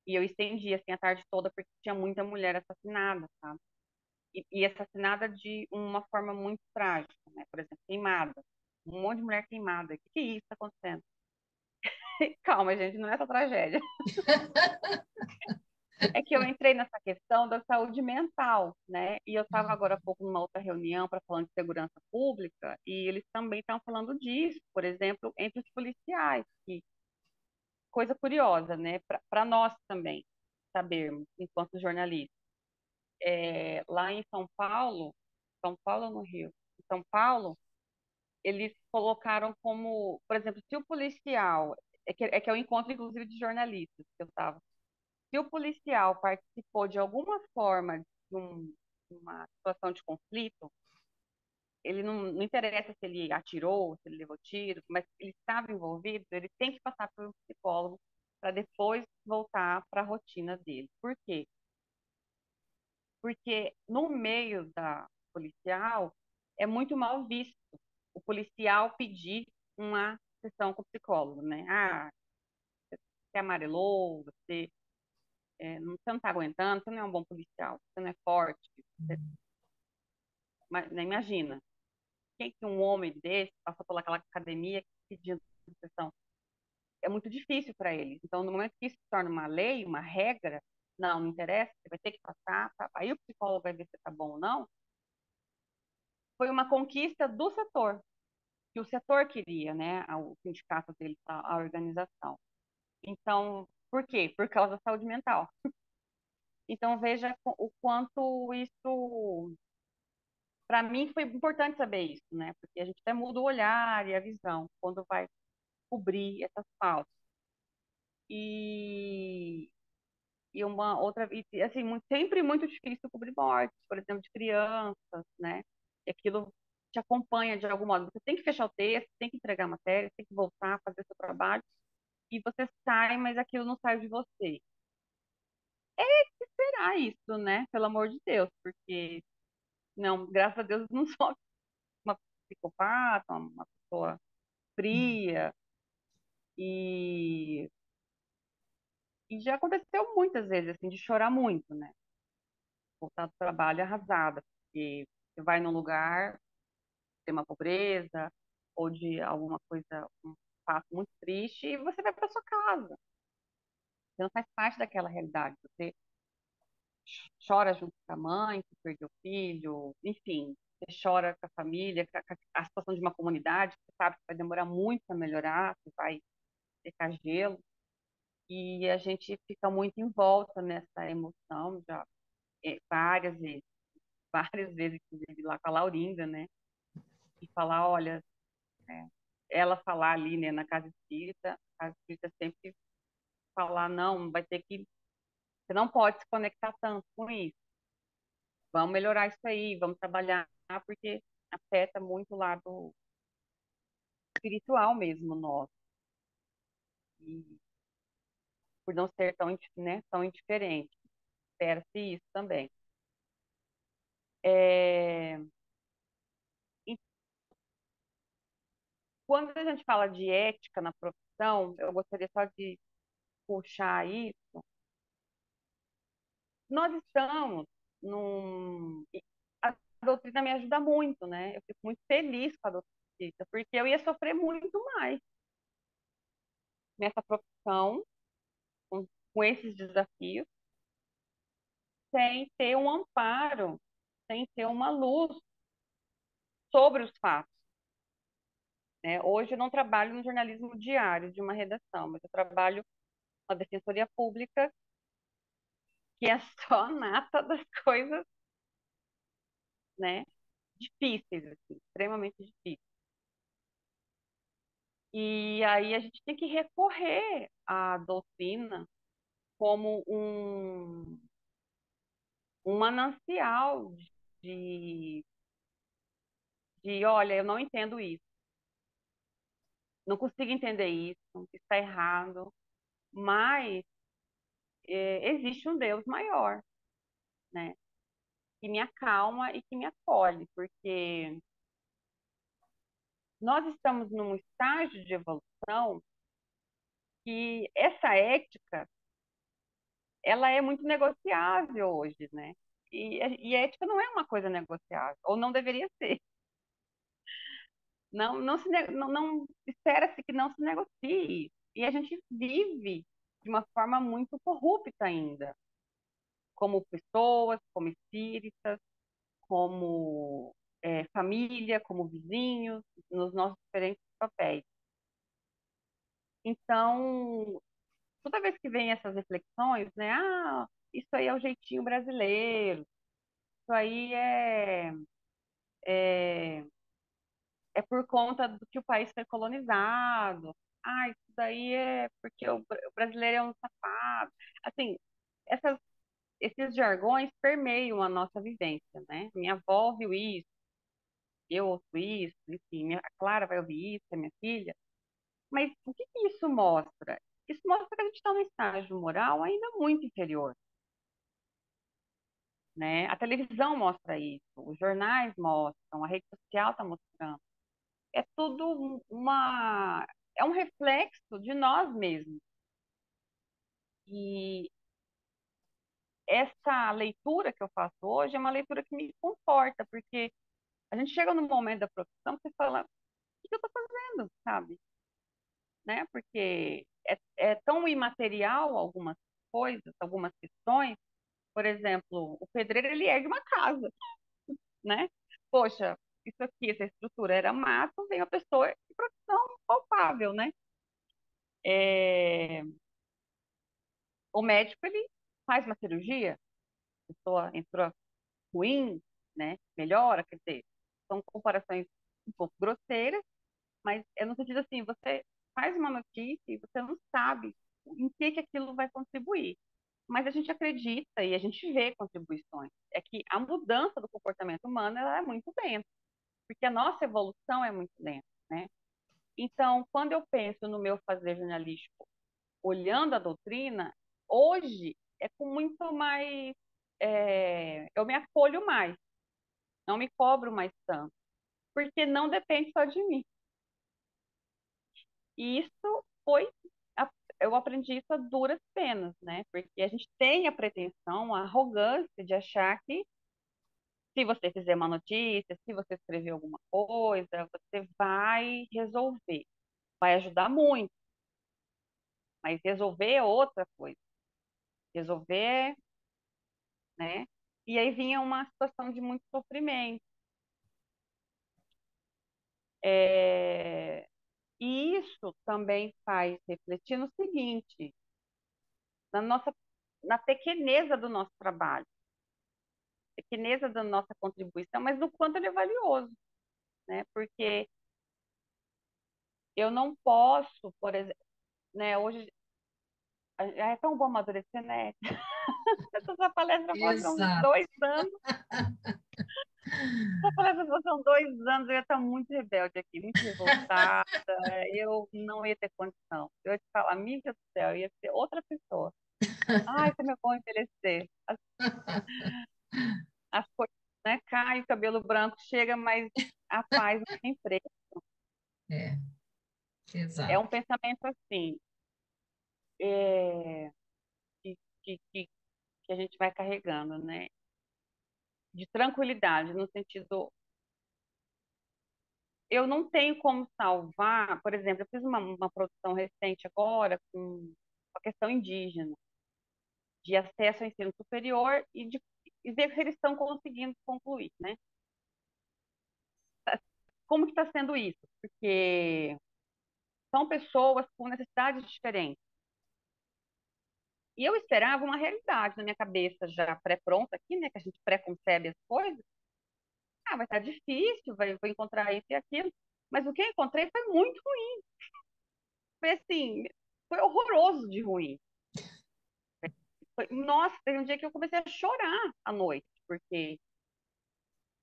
e eu estendi, assim, a tarde toda porque tinha muita mulher assassinada, sabe? E assassinada de uma forma muito trágica, né? Por exemplo, queimada. Um monte de mulher queimada. O que é isso que está acontecendo? Calma, gente, não é essa tragédia. É que eu entrei nessa questão da saúde mental, né? E eu estava agora há pouco numa outra reunião para falar de segurança pública e eles também estão falando disso, por exemplo, entre os policiais, que coisa curiosa, né? Para nós também sabermos, enquanto jornalistas. Lá em São Paulo ou no Rio? Em São Paulo, eles colocaram como, por exemplo, se o policial, é que é o encontro, inclusive, de jornalistas que eu estava, se o policial participou de alguma forma de uma situação de conflito, ele não interessa se ele atirou, se ele levou tiro, mas se ele estava envolvido, ele tem que passar por um psicólogo para depois voltar para a rotina dele. Por quê? Porque no meio da policial é muito mal visto o policial pedir uma sessão com o psicólogo, né? Ah, você amarelou, você não está aguentando, você não é um bom policial, você não é forte. Mas, né, imagina, quem que um homem desse passou pelaquela academia pedindo sessão? É muito difícil para eles. Então, no momento que isso se torna uma lei, uma regra, não interessa, você vai ter que passar, tá? Aí o psicólogo vai ver se está bom ou não. Foi uma conquista do setor, que o setor queria, né? O sindicato dele, a organização. Então, por quê? Por causa da saúde mental. Então, veja o quanto isso para mim foi importante saber isso, né? Porque a gente até muda o olhar e a visão quando vai cobrir essas pautas. E, e uma outra, e, assim, sempre muito difícil cobrir mortes, por exemplo, de crianças, né? E aquilo te acompanha de algum modo. Você tem que fechar o texto, tem que entregar a matéria, tem que voltar a fazer seu trabalho, e você sai, mas aquilo não sai de você. Será isso, né? Pelo amor de Deus, porque, não, graças a Deus, não sou uma psicopata, uma pessoa fria, e, e já aconteceu muitas vezes, assim, de chorar muito, né? Voltar do trabalho arrasada, porque você vai num lugar, tem uma pobreza, ou de alguma coisa, um fato muito triste, e você vai para sua casa. Você não faz parte daquela realidade. Você chora junto com a mãe, que perdeu o filho, enfim, você chora com a família, com a situação de uma comunidade, que você sabe que vai demorar muito para melhorar, você vai secar gelo, e a gente fica muito em volta nessa emoção, já várias vezes, várias vezes, inclusive lá com a Laurinda, né? E falar, olha, é, ela falar ali, né, na casa espírita sempre falar, não, vai ter que, você não pode se conectar tanto com isso. Vamos melhorar isso aí, vamos trabalhar, porque afeta muito o lado espiritual mesmo nosso. E por não ser tão, né, tão indiferente. Espera-se isso também. É, e quando a gente fala de ética na profissão, eu gostaria só de puxar isso. Nós estamos num. A doutrina me ajuda muito, né? Eu fico muito feliz com a doutrina, porque eu ia sofrer muito mais nessa profissão, com esses desafios, sem ter um amparo, sem ter uma luz sobre os fatos. Né? Hoje eu não trabalho no jornalismo diário de uma redação, mas eu trabalho na defensoria pública, que é só a nata das coisas, né, difíceis, assim, extremamente difíceis. E aí a gente tem que recorrer à doutrina como um manancial de, olha, eu não entendo isso, não consigo entender isso, está errado, mas existe um Deus maior, né? Que me acalma e que me acolhe, porque nós estamos num estágio de evolução que essa ética, ela é muito negociável hoje, né? E ética não é uma coisa negociável, ou não deveria ser. Não espera-se que não se negocie. E a gente vive de uma forma muito corrupta ainda, como pessoas, como espíritas, como família, como vizinhos, nos nossos diferentes papéis. Então, toda vez que vem essas reflexões, né? Ah, isso aí é o jeitinho brasileiro, isso aí é, é por conta do que o país foi colonizado. Ah, isso daí é porque o brasileiro é um safado. Assim, essas, esses jargões permeiam a nossa vivência, né? Minha avó viu isso, eu ouço isso, enfim, a Clara vai ouvir isso, a minha filha. Mas o que que isso mostra? Isso mostra que a gente está num estágio moral ainda muito inferior, né? A televisão mostra isso, os jornais mostram, a rede social está mostrando. É tudo é um reflexo de nós mesmos. E essa leitura que eu faço hoje é uma leitura que me conforta, porque a gente chega num momento da profissão que você fala, o que eu estou fazendo, sabe? Né? Porque é tão imaterial algumas coisas, algumas questões. Por exemplo, o pedreiro, ele ergue uma casa, né? Poxa, isso aqui, essa estrutura era mato, vem uma pessoa de profissão palpável, né? É, o médico, ele faz uma cirurgia, a pessoa entrou ruim, né? Melhora, quer dizer, são comparações um pouco grosseiras, mas é no sentido assim, você faz uma notícia e você não sabe em que aquilo vai contribuir. Mas a gente acredita e a gente vê contribuições. É que a mudança do comportamento humano ela é muito lenta, porque a nossa evolução é muito lenta, né? Então, quando eu penso no meu fazer jornalístico, olhando a doutrina, hoje é com muito mais. Eu me acolho mais, não me cobro mais tanto, porque não depende só de mim. E isso foi. Eu aprendi isso a duras penas, né? Porque a gente tem a pretensão, a arrogância de achar que se você fizer uma notícia, se você escrever alguma coisa, você vai resolver. Vai ajudar muito, mas resolver é outra coisa. Resolver, né? E aí vinha uma situação de muito sofrimento. É, E isso também faz refletir no seguinte, na nossa, na pequeneza do nosso trabalho, pequeneza da nossa contribuição, mas no quanto ele é valioso, né? Porque eu não posso, por exemplo, né? Hoje é tão bom amadurecer, né? Essa palestra fosse há uns Exato. 2 anos, essa palestra fosse há uns 2 anos, eu ia estar muito rebelde aqui, muito revoltada, eu não ia ter condição. Eu ia te falar, amiga do céu, eu ia ser outra pessoa. Ai, como é bom envelhecer. As coisas, né? Cai o cabelo branco, chega, mas a paz não tem preço. É, É um exato. pensamento assim, é, que, que a gente vai carregando, né? De tranquilidade, no sentido, eu não tenho como salvar, por exemplo, eu fiz uma produção recente agora com a questão indígena, de acesso ao ensino superior e ver se eles estão conseguindo concluir, né? Como que está sendo isso? Porque são pessoas com necessidades diferentes. E eu esperava uma realidade na minha cabeça já pré-pronta aqui, né? Que a gente pré-concebe as coisas. Ah, vai estar difícil, vou encontrar isso e aquilo. Mas o que eu encontrei foi muito ruim. Foi assim, foi horroroso de ruim. Nossa, teve um dia que eu comecei a chorar à noite, porque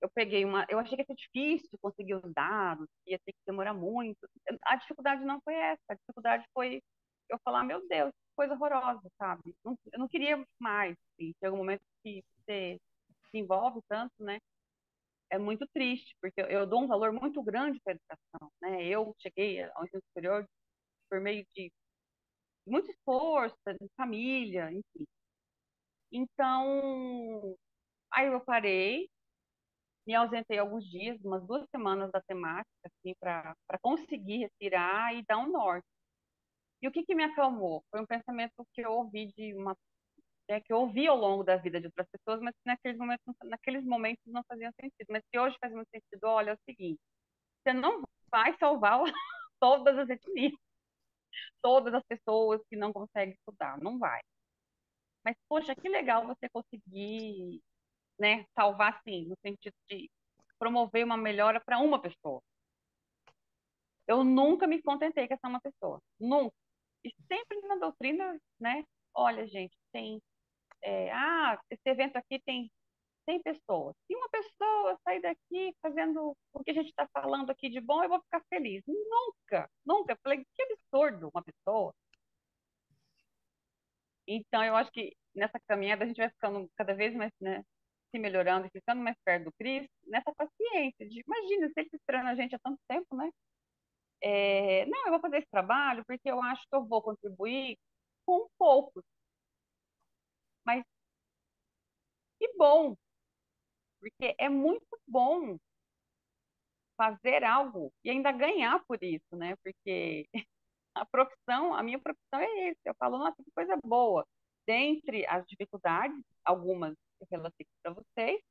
eu achei que ia ser difícil conseguir os dados, ia ter que demorar muito. A dificuldade não foi essa, a dificuldade foi eu falar, meu Deus, que coisa horrorosa, sabe? Eu não queria mais, assim. Chega um momento que você se envolve tanto, né? É muito triste, porque eu dou um valor muito grande para a educação, né? Eu cheguei ao ensino superior por meio de muito esforço, de família, enfim. Então, aí eu parei, me ausentei alguns dias, umas 2 semanas da temática, assim, para conseguir respirar e dar um norte. E o que me acalmou? Foi um pensamento que eu ouvi que eu ouvi ao longo da vida de outras pessoas, mas que naqueles momentos não faziam sentido. Mas que hoje faz muito sentido. Olha, é o seguinte, você não vai salvar todas as etnias, todas as pessoas que não conseguem estudar, não vai. Mas, poxa, que legal você conseguir, né, salvar, sim, no sentido de promover uma melhora para uma pessoa. Eu nunca me contentei com essa uma pessoa, nunca. E sempre na doutrina, né, olha, gente, esse evento aqui tem 100 pessoas. Se uma pessoa sair daqui fazendo o que a gente está falando aqui de bom, eu vou ficar feliz. Nunca, nunca. Eu falei, que absurdo uma pessoa. Então, eu acho que nessa caminhada a gente vai ficando cada vez mais, né, se melhorando e ficando mais perto do Cristo, nessa paciência de, imagina, se ele está esperando a gente há tanto tempo, né? Não, eu vou fazer esse trabalho porque eu acho que eu vou contribuir com um pouco, mas que bom, porque é muito bom fazer algo e ainda ganhar por isso, né? Porque a minha profissão é esse. Eu falo, nossa, que coisa boa. Dentre as dificuldades, algumas eu relaciono para vocês,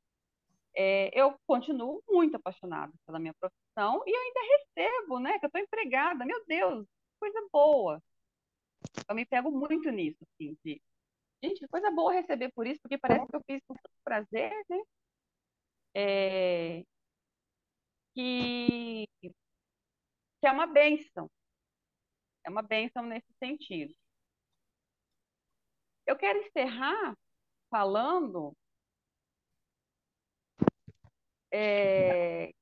eu continuo muito apaixonada pela minha profissão e eu ainda recebo, né? Que eu estou empregada. Meu Deus, que coisa boa. Eu me pego muito nisso, assim, gente, que coisa boa receber por isso, porque parece que eu fiz com tanto prazer, né? é, que, que é uma bênção nesse sentido. Eu quero encerrar falando, é,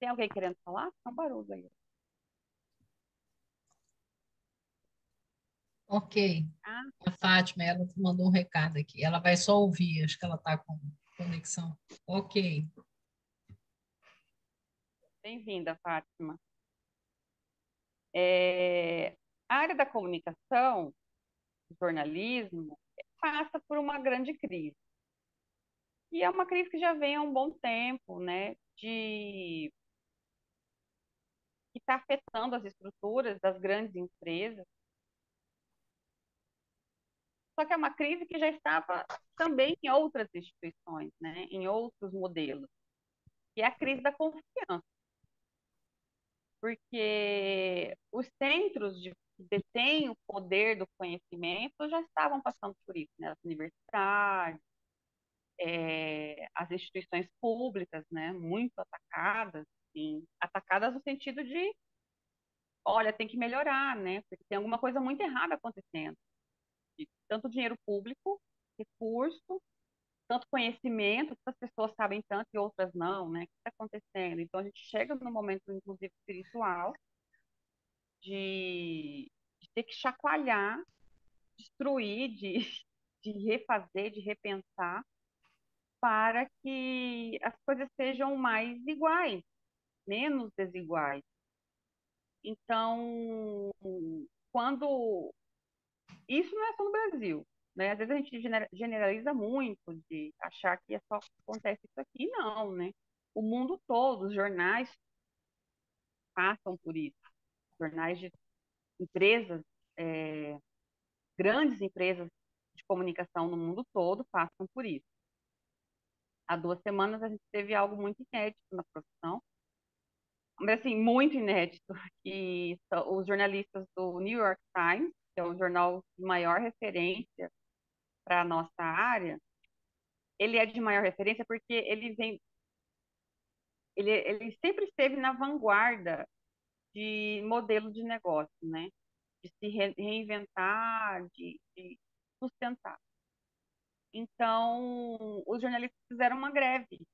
tem alguém querendo falar? Tem um barulho aí. Ok. Ah, A Fátima, ela mandou um recado aqui. Ela vai só ouvir, acho que ela está com conexão. Ok. bem-vinda, Fátima. É, a área da comunicação, do jornalismo, passa por uma grande crise. E é uma crise que já vem há um bom tempo, né? Que está afetando as estruturas das grandes empresas. Só que é uma crise que já estava também em outras instituições, né? Em outros modelos, que é a crise da confiança. Porque os centros que detêm o poder do conhecimento já estavam passando por isso, né? As universidades, as instituições públicas, né? Muito atacadas, assim, atacadas no sentido de, olha, tem que melhorar, né? Porque tem alguma coisa muito errada acontecendo. De tanto dinheiro público, recurso, tanto conhecimento, que as pessoas sabem tanto e outras não, né? O que está acontecendo? Então a gente chega no momento, inclusive, espiritual, de ter que chacoalhar, destruir, de refazer, de repensar, para que as coisas sejam mais iguais, menos desiguais. Então, quando. Isso não é só no Brasil, né? Às vezes a gente generaliza muito de achar que é só acontece isso aqui, não, né? O mundo todo, os jornais passam por isso. Jornais de empresas, é, grandes empresas de comunicação no mundo todo passam por isso. Há 2 semanas a gente teve algo muito inédito na profissão, mas assim, muito inédito, que os jornalistas do New York Times, que é o jornal de maior referência para a nossa área, ele é de maior referência porque ele sempre esteve na vanguarda de modelo de negócio, né? De se reinventar, de sustentar. Então, os jornalistas fizeram uma greve.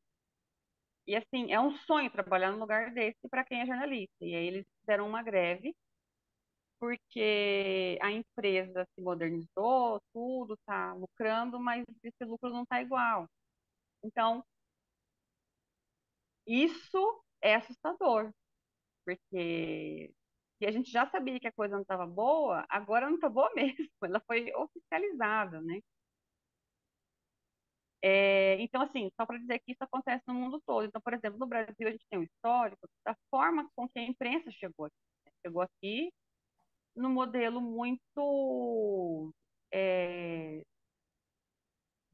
E, assim, é um sonho trabalhar num lugar desse para quem é jornalista. E aí eles fizeram uma greve porque a empresa se modernizou, tudo está lucrando, mas esse lucro não está igual. Então, isso é assustador, porque se a gente já sabia que a coisa não estava boa, agora não está boa mesmo. Ela foi oficializada, né? Então, assim, só para dizer que isso acontece no mundo todo. Então, por exemplo, no Brasil, a gente tem um histórico da forma com que a imprensa chegou aqui. Chegou aqui no modelo muito é,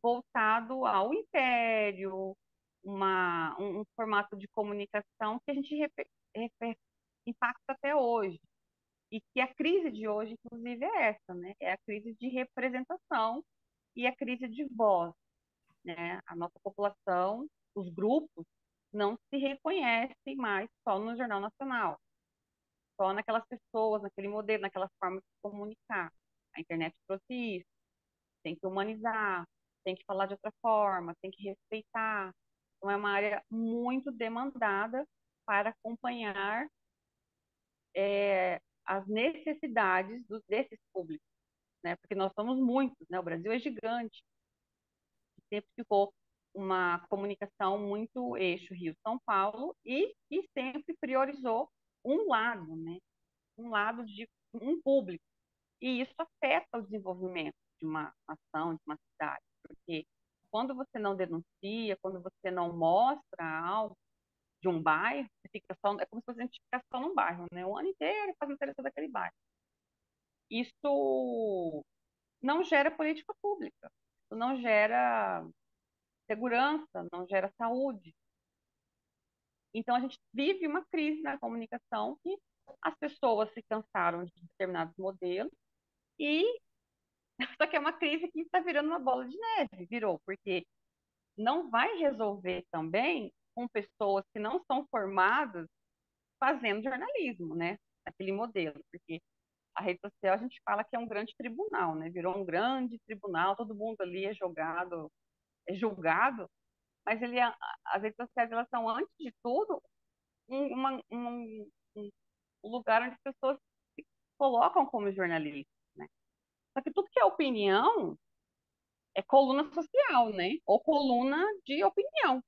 voltado ao império, um formato de comunicação que a gente impacta até hoje. E que a crise de hoje, inclusive, é essa, né? É a crise de representação e a crise de voz, né? A nossa população, os grupos, não se reconhecem mais só no Jornal Nacional, só naquelas pessoas, naquele modelo, naquela forma de se comunicar. A internet trouxe isso. Tem que humanizar, tem que falar de outra forma, tem que respeitar. Então, é uma área muito demandada para acompanhar as necessidades desses públicos, né? Porque nós somos muitos, né? O Brasil é gigante, sempre ficou uma comunicação muito eixo Rio-São Paulo e sempre priorizou um lado, né? Um lado de um público. E isso afeta o desenvolvimento de uma ação, de uma cidade, porque quando você não denuncia, quando você não mostra algo de um bairro, você fica só, é como se a gente ficasse só num bairro, né? O ano inteiro fazendo interesse daquele bairro. Isso não gera política pública, isso não gera segurança, não gera saúde. Então, a gente vive uma crise na comunicação que as pessoas se cansaram de determinados modelos e só que é uma crise que está virando uma bola de neve, virou, porque não vai resolver também com pessoas que não são formadas fazendo jornalismo, né? Aquele modelo, porque a rede social a gente fala que é um grande tribunal, né? Virou um grande tribunal, todo mundo ali é jogado, é julgado, mas as redes sociais elas são antes de tudo um lugar onde as pessoas se colocam como jornalistas, né? Só que tudo que é opinião é coluna social, né? Ou coluna de opinião,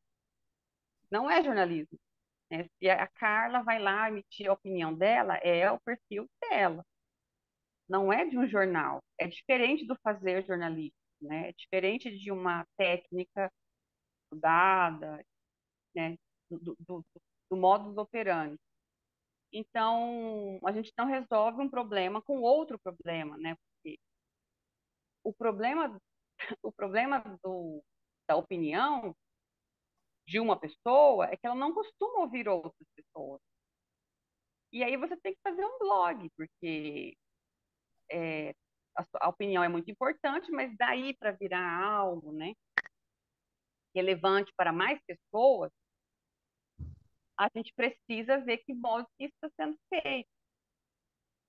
não é jornalismo, né? Se a Carla vai lá emitir a opinião dela, é o perfil dela, não é de um jornal. É diferente do fazer jornalístico, né? É diferente de uma técnica estudada, né? Do modus operandi. Então, a gente não resolve um problema com outro problema, né? Porque o problema, o problema da opinião de uma pessoa é que ela não costuma ouvir outras pessoas. E aí você tem que fazer um blog, porque a opinião é muito importante, mas daí para virar algo, né, relevante para mais pessoas, a gente precisa ver que modo que isso está sendo feito.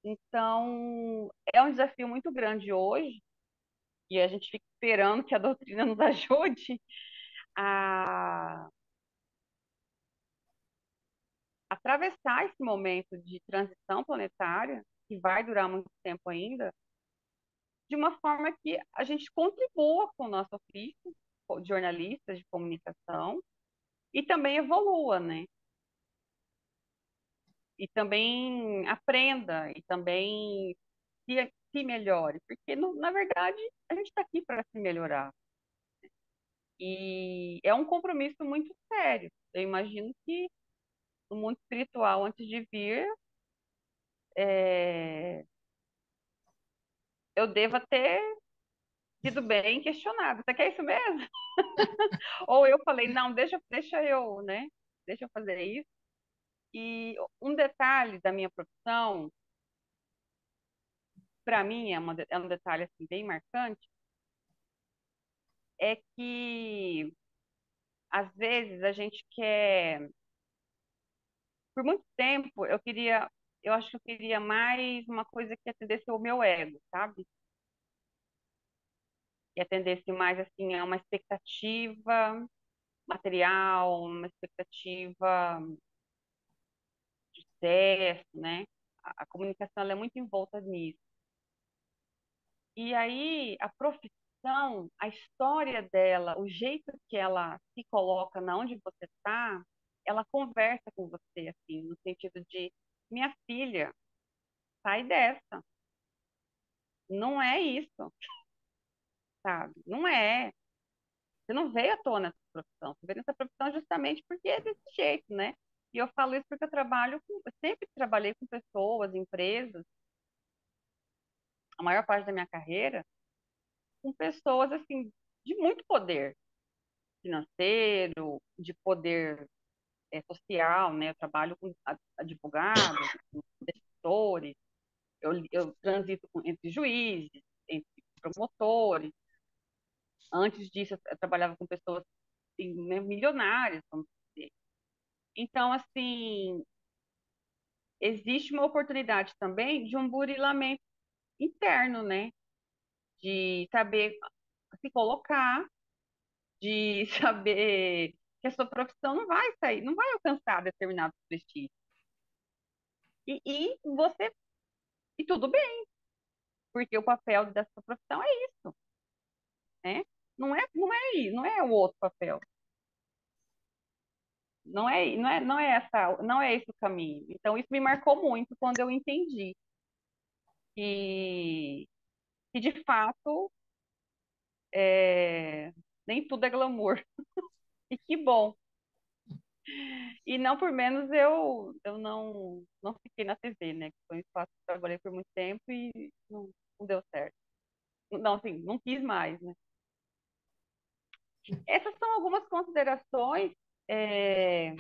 Então, é um desafio muito grande hoje, e a gente fica esperando que a doutrina nos ajude a atravessar esse momento de transição planetária, que vai durar muito tempo ainda, de uma forma que a gente contribua com o nosso ofício de jornalistas de comunicação e também evolua, né? E também aprenda e também se melhore, porque na verdade a gente está aqui para se melhorar. E é um compromisso muito sério. Eu imagino que no mundo espiritual, antes de vir, é, eu deva ter sido bem questionado. Você quer isso mesmo? Ou eu falei, não, deixa eu, né? Deixa eu fazer isso. E um detalhe da minha profissão, para mim é um detalhe assim, bem marcante, é que às vezes a gente quer, por muito tempo eu acho que eu queria mais uma coisa que atendesse ao meu ego, sabe? Que atendesse mais assim a uma expectativa material, uma expectativa de sucesso, né? A comunicação ela é muito envolta nisso. E aí, a profissão, a história dela, o jeito que ela se coloca na onde você está, ela conversa com você, assim, no sentido de, minha filha, sai dessa. Não é isso, sabe? Não é. Você não veio à tona nessa profissão. Você veio nessa profissão justamente porque é desse jeito, né? E eu falo isso porque eu sempre trabalhei com pessoas, empresas, a maior parte da minha carreira, com pessoas, assim, de muito poder financeiro, de poder social, né? Eu trabalho com advogados, com decisores, eu transito entre juízes, entre promotores. Antes disso, eu trabalhava com pessoas assim, né, milionárias, vamos dizer. Então, assim, existe uma oportunidade também de um burilamento interno, né? De saber se colocar, de saber que a sua profissão não vai sair, não vai alcançar determinado prestígio. E você, e tudo bem, porque o papel dessa profissão é isso, né? Não é o outro papel. Não é esse o caminho. Então isso me marcou muito quando eu entendi que, que de fato é, nem tudo é glamour. E que bom. E não por menos eu não fiquei na TV, né? Que foi um espaço que eu trabalhei por muito tempo e não deu certo. Não, assim, não quis mais, né? Essas são algumas considerações. é,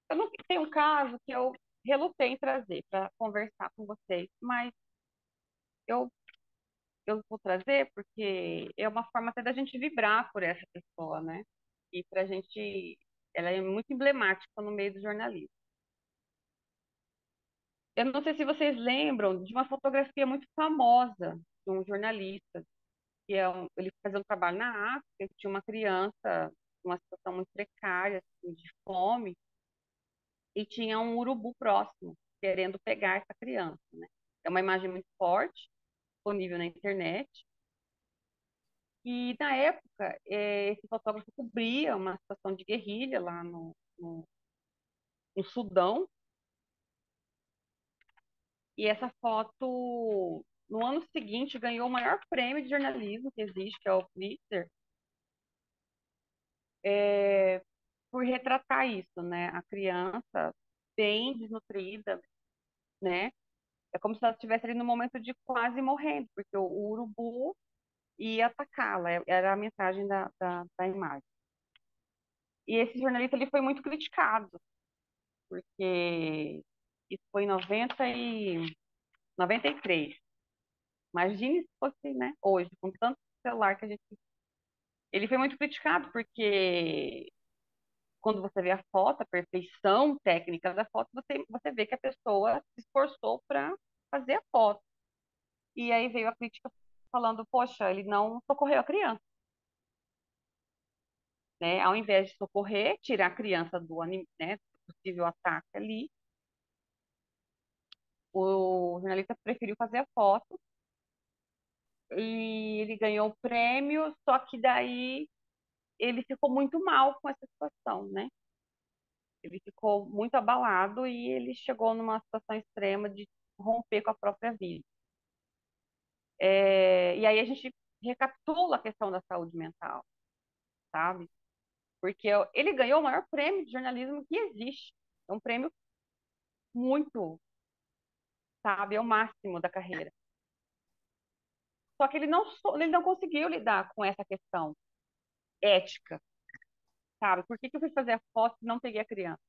Eu não tenho um caso que eu relutei em trazer para conversar com vocês, mas eu, eu vou trazer porque é uma forma até da gente vibrar por essa pessoa, né? E pra gente, ela é muito emblemática no meio do jornalismo. Eu não sei se vocês lembram de uma fotografia muito famosa de um jornalista, ele fazia um trabalho na África, tinha uma criança numa situação muito precária, assim, de fome, e tinha um urubu próximo, querendo pegar essa criança, né? É uma imagem muito forte, disponível na internet. E, na época, esse fotógrafo cobria uma situação de guerrilha lá no Sudão. E essa foto, no ano seguinte, ganhou o maior prêmio de jornalismo que existe, que é o Pulitzer, por retratar isso, né? A criança bem desnutrida, né? É como se ela estivesse ali no momento de quase morrendo, porque o urubu ia atacá-la, era a mensagem da imagem. E esse jornalista ele foi muito criticado, porque isso foi em 93. Imagine se fosse, né, hoje, com tanto celular que a gente... Ele foi muito criticado, porque quando você vê a foto, a perfeição técnica da foto, você vê que a pessoa se esforçou para fazer a foto. E aí veio a crítica falando, poxa, ele não socorreu a criança, né? Ao invés de socorrer, tirar a criança né, do possível ataque ali, o jornalista preferiu fazer a foto e ele ganhou o prêmio, só que daí ele ficou muito mal com essa situação, né? Ele ficou muito abalado e ele chegou numa situação extrema de romper com a própria vida. E aí a gente recapitula a questão da saúde mental, sabe? Porque ele ganhou o maior prêmio de jornalismo que existe. É um prêmio muito, sabe, é o máximo da carreira. Só que ele não conseguiu lidar com essa questão ética, sabe? Por que que eu fui fazer a foto e não peguei a criança?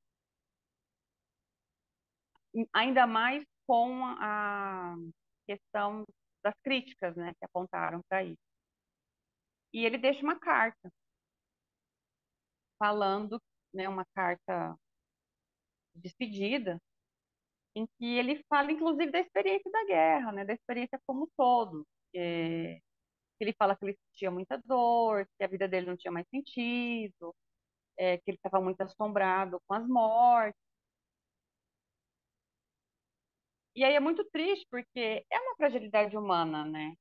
Ainda mais com a questão das críticas, né, que apontaram para isso. E ele deixa uma carta falando, né, uma carta de despedida, em que ele fala, inclusive, da experiência da guerra, né, da experiência como um todo. É, ele fala que ele sentia muita dor, que a vida dele não tinha mais sentido, que ele estava muito assombrado com as mortes. E aí é muito triste, porque é uma fragilidade humana, né?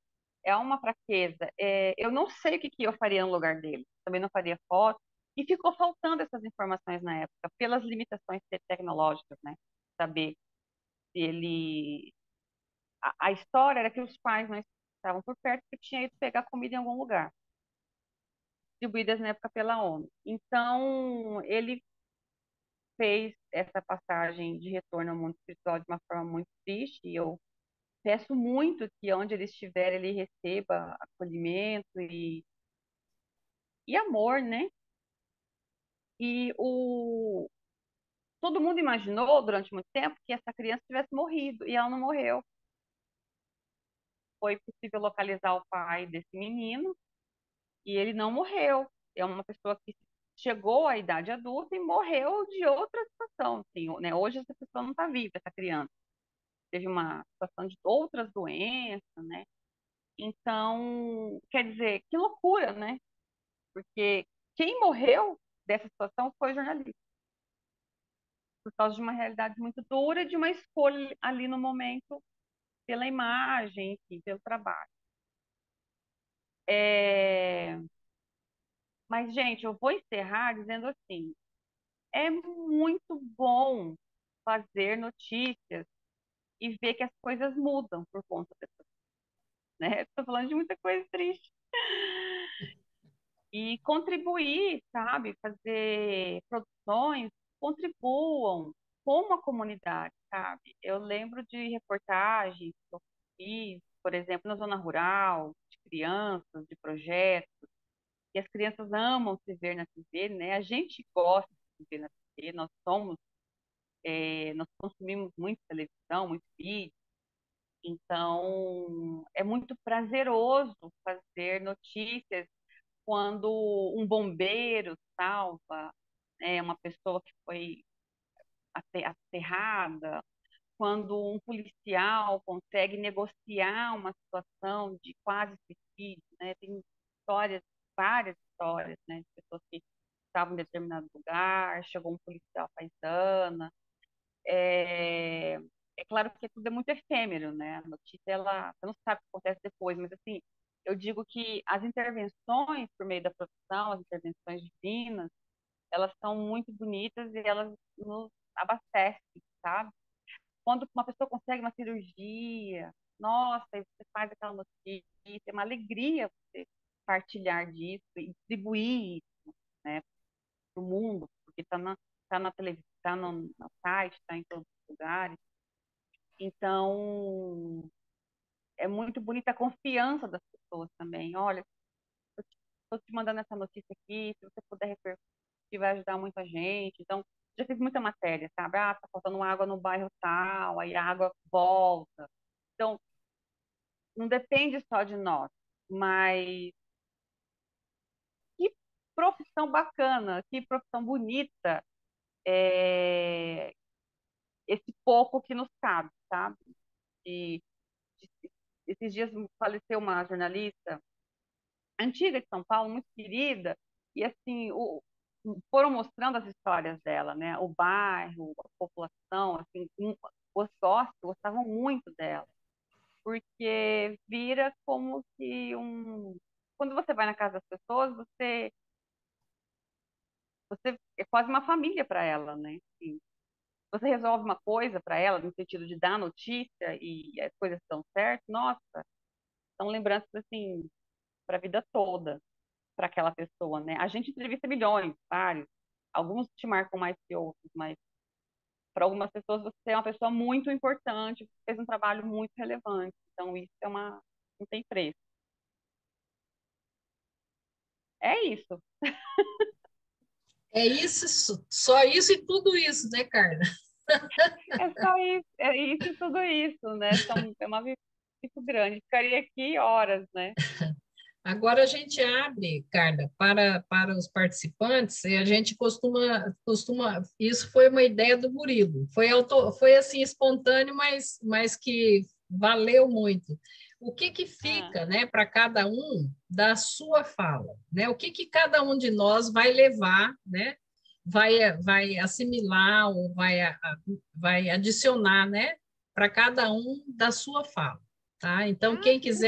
É uma fraqueza. Eu não sei o que que eu faria no lugar dele. Também não faria foto. E ficou faltando essas informações na época, pelas limitações tecnológicas, né? Saber se ele... A história era que os pais não estavam por perto, porque tinha ido pegar comida em algum lugar, distribuídas na época pela ONU. Então, ele fez essa passagem de retorno ao mundo espiritual de uma forma muito triste, e eu peço muito que onde ele estiver, ele receba acolhimento e amor, né? E todo mundo imaginou durante muito tempo que essa criança tivesse morrido, e ela não morreu. Foi possível localizar o pai desse menino, e ele não morreu. É uma pessoa que chegou à idade adulta e morreu de outra situação, assim, né? Hoje essa pessoa não está viva, essa criança. Teve uma situação de outras doenças, né? Então, quer dizer, que loucura, né? Porque quem morreu dessa situação foi o jornalista, por causa de uma realidade muito dura, e de uma escolha ali no momento, pela imagem, enfim, pelo trabalho. É... Mas, gente, eu vou encerrar dizendo assim: é muito bom fazer notícias e ver que as coisas mudam por conta dessas, né? Estou falando de muita coisa triste. E contribuir, sabe? Fazer produções, contribuam com a comunidade, sabe? Eu lembro de reportagens que eu fiz, por exemplo, na zona rural, de crianças, de projetos, e as crianças amam se ver na TV, né? A gente gosta de se ver na TV, nós consumimos muito televisão, muito vídeo, Então, é muito prazeroso fazer notícias quando um bombeiro salva, uma pessoa que foi aterrada, quando um policial consegue negociar uma situação de quase suicídio, né? Tem histórias, várias histórias, né, de pessoas que estavam em determinado lugar, chegou um policial paisana. É, é claro que tudo é muito efêmero, né? A notícia, você não sabe o que acontece depois, mas assim, eu digo que as intervenções por meio da profissão, as intervenções divinas, elas são muito bonitas e elas nos abastecem, sabe? Quando uma pessoa consegue uma cirurgia, nossa, e você faz aquela notícia, é uma alegria você partilhar disso e distribuir isso, né, para o mundo, porque tá na televisão, está no site, está em todos os lugares. Então, é muito bonita a confiança das pessoas também. Olha, eu estou te mandando essa notícia aqui, se você puder repercutir, vai ajudar muita gente. Então, já fiz muita matéria, sabe? Ah, tá faltando água no bairro tal, aí a água volta. Então, não depende só de nós, mas que profissão bacana, que profissão bonita, é, esse pouco que nos cabe, sabe? E, esses dias faleceu uma jornalista antiga de São Paulo, muito querida, e assim, foram mostrando as histórias dela, né? O bairro, a população, assim, os sócios gostavam muito dela, porque vira como que quando você vai na casa das pessoas, você é quase uma família para ela, né? Assim, você resolve uma coisa para ela, no sentido de dar notícia e as coisas estão certas, nossa, são lembranças assim para a vida toda para aquela pessoa, né? A gente entrevista milhões, vários, alguns te marcam mais que outros, mas para algumas pessoas você é uma pessoa muito importante, fez um trabalho muito relevante, então isso não tem preço. É isso. É isso, só isso e tudo isso, né, Carla? É só isso, é isso e tudo isso, né? É uma vivência muito grande. Ficaria aqui horas, né? Agora a gente abre, Carla, para os participantes, e a gente isso foi uma ideia do Murilo, foi assim espontâneo, mas que valeu muito. O que que Ah, fica, né, para cada um da sua fala, né? O que que cada um de nós vai levar, né? Vai assimilar ou vai adicionar, né, para cada um da sua fala, tá? Então, que isso.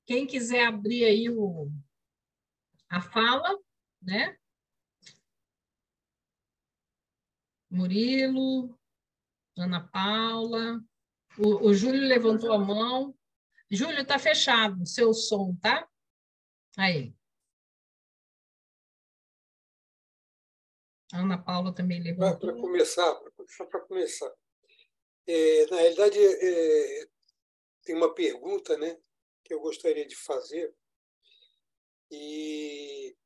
quem quiser abrir aí a fala, né? Murilo, Ana Paula, o Júlio levantou a mão. Júlio, está fechado o seu som, tá? Aí. A Ana Paula também Para levantou. começar, só para começar, na realidade, tem uma pergunta, né, que eu gostaria de fazer, e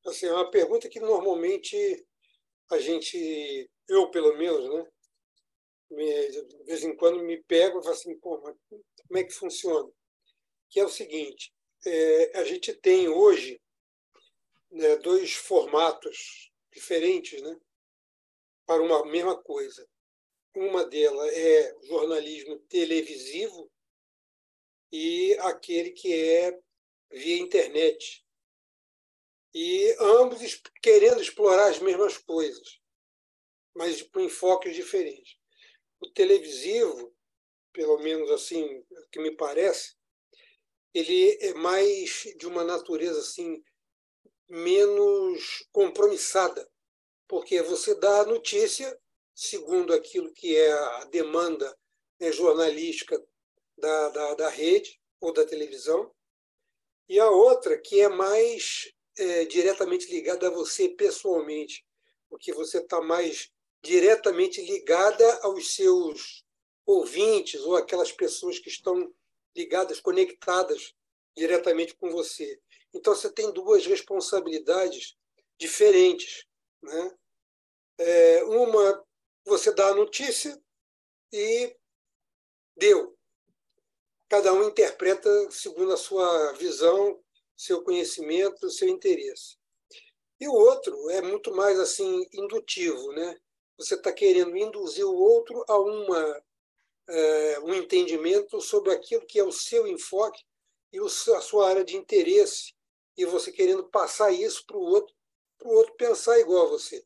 assim, é uma pergunta que normalmente eu pelo menos, né, de vez em quando me pego e falo assim, pô, mas como é que funciona? Que é o seguinte, a gente tem hoje, né, dois formatos diferentes, né, para uma mesma coisa. Uma delas é o jornalismo televisivo e aquele que é via internet. E ambos querendo explorar as mesmas coisas, mas com enfoques diferentes. O televisivo, pelo menos assim, o que me parece, ele é mais de uma natureza assim menos compromissada, porque você dá a notícia segundo aquilo que é a demanda, né, jornalística da rede ou da televisão, e a outra que é mais diretamente ligada a você pessoalmente, porque você está mais diretamente ligada aos seus ouvintes ou aquelas pessoas que estão ligadas, conectadas diretamente com você. Então você tem duas responsabilidades diferentes, né? Uma, você dá a notícia e deu. Cada um interpreta segundo a sua visão, seu conhecimento, seu interesse. E o outro é muito mais assim indutivo, né? Você está querendo induzir o outro a um entendimento sobre aquilo que é o seu enfoque e a sua área de interesse, e você querendo passar isso para o outro pensar igual a você.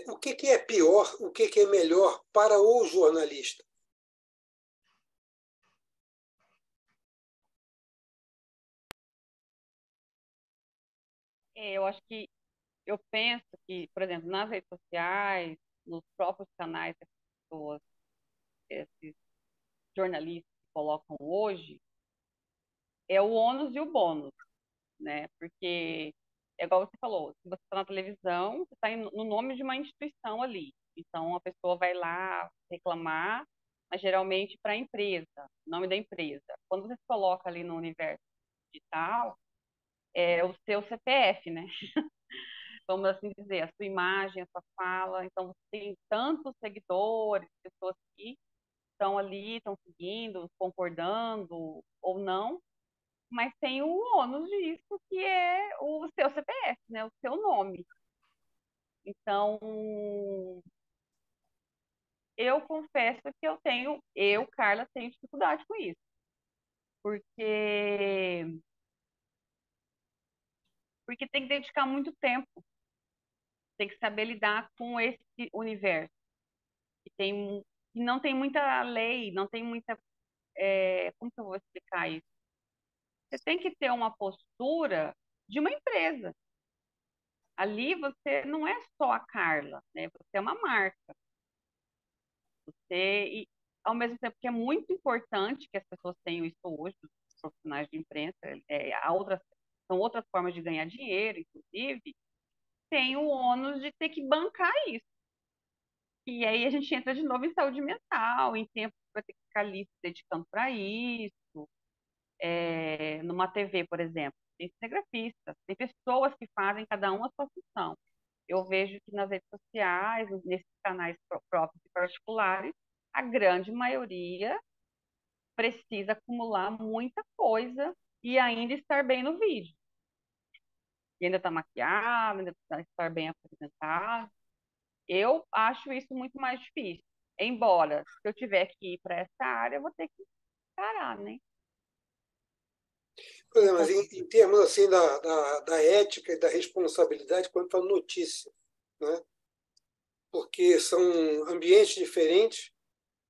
O que é pior, o que é melhor para o jornalista? Eu penso que, por exemplo, nas redes sociais, nos próprios canais que as pessoas, esses jornalistas colocam hoje, é o ônus e o bônus, né? Porque é igual você falou, se você está na televisão, você está no nome de uma instituição ali. Então, a pessoa vai lá reclamar, mas geralmente para a empresa, nome da empresa. Quando você se coloca ali no universo digital, é o seu CPF, né? Vamos assim dizer, a sua imagem, a sua fala. Então, você tem tantos seguidores, pessoas que estão ali, estão seguindo, concordando ou não, mas tem o ônus disso, que é o seu CPF, né? O seu nome. Então, eu confesso que Carla, tenho dificuldade com isso, porque tem que dedicar muito tempo, tem que saber lidar com esse universo que não tem muita lei, não tem muita, como que eu vou explicar isso? Você tem que ter uma postura de uma empresa. Ali você não é só a Carla, né? Você é uma marca. E, ao mesmo tempo que é muito importante que as pessoas tenham isso hoje, os profissionais de imprensa, são outras formas de ganhar dinheiro, inclusive, tem o ônus de ter que bancar isso. E aí a gente entra de novo em saúde mental, em tempo que vai ter que ficar ali se dedicando para isso. Numa TV, por exemplo, tem cinegrafistas, tem pessoas que fazem cada uma a sua função. Eu vejo que nas redes sociais, nesses canais próprios e particulares, a grande maioria precisa acumular muita coisa e ainda estar bem no vídeo. E ainda está maquiado, ainda está estar bem apresentado. Eu acho isso muito mais difícil. Embora, se eu tiver que ir para essa área, eu vou ter que parar, né? Por exemplo, mas em termos assim da ética e da responsabilidade quanto à notícia, né? Porque são ambientes diferentes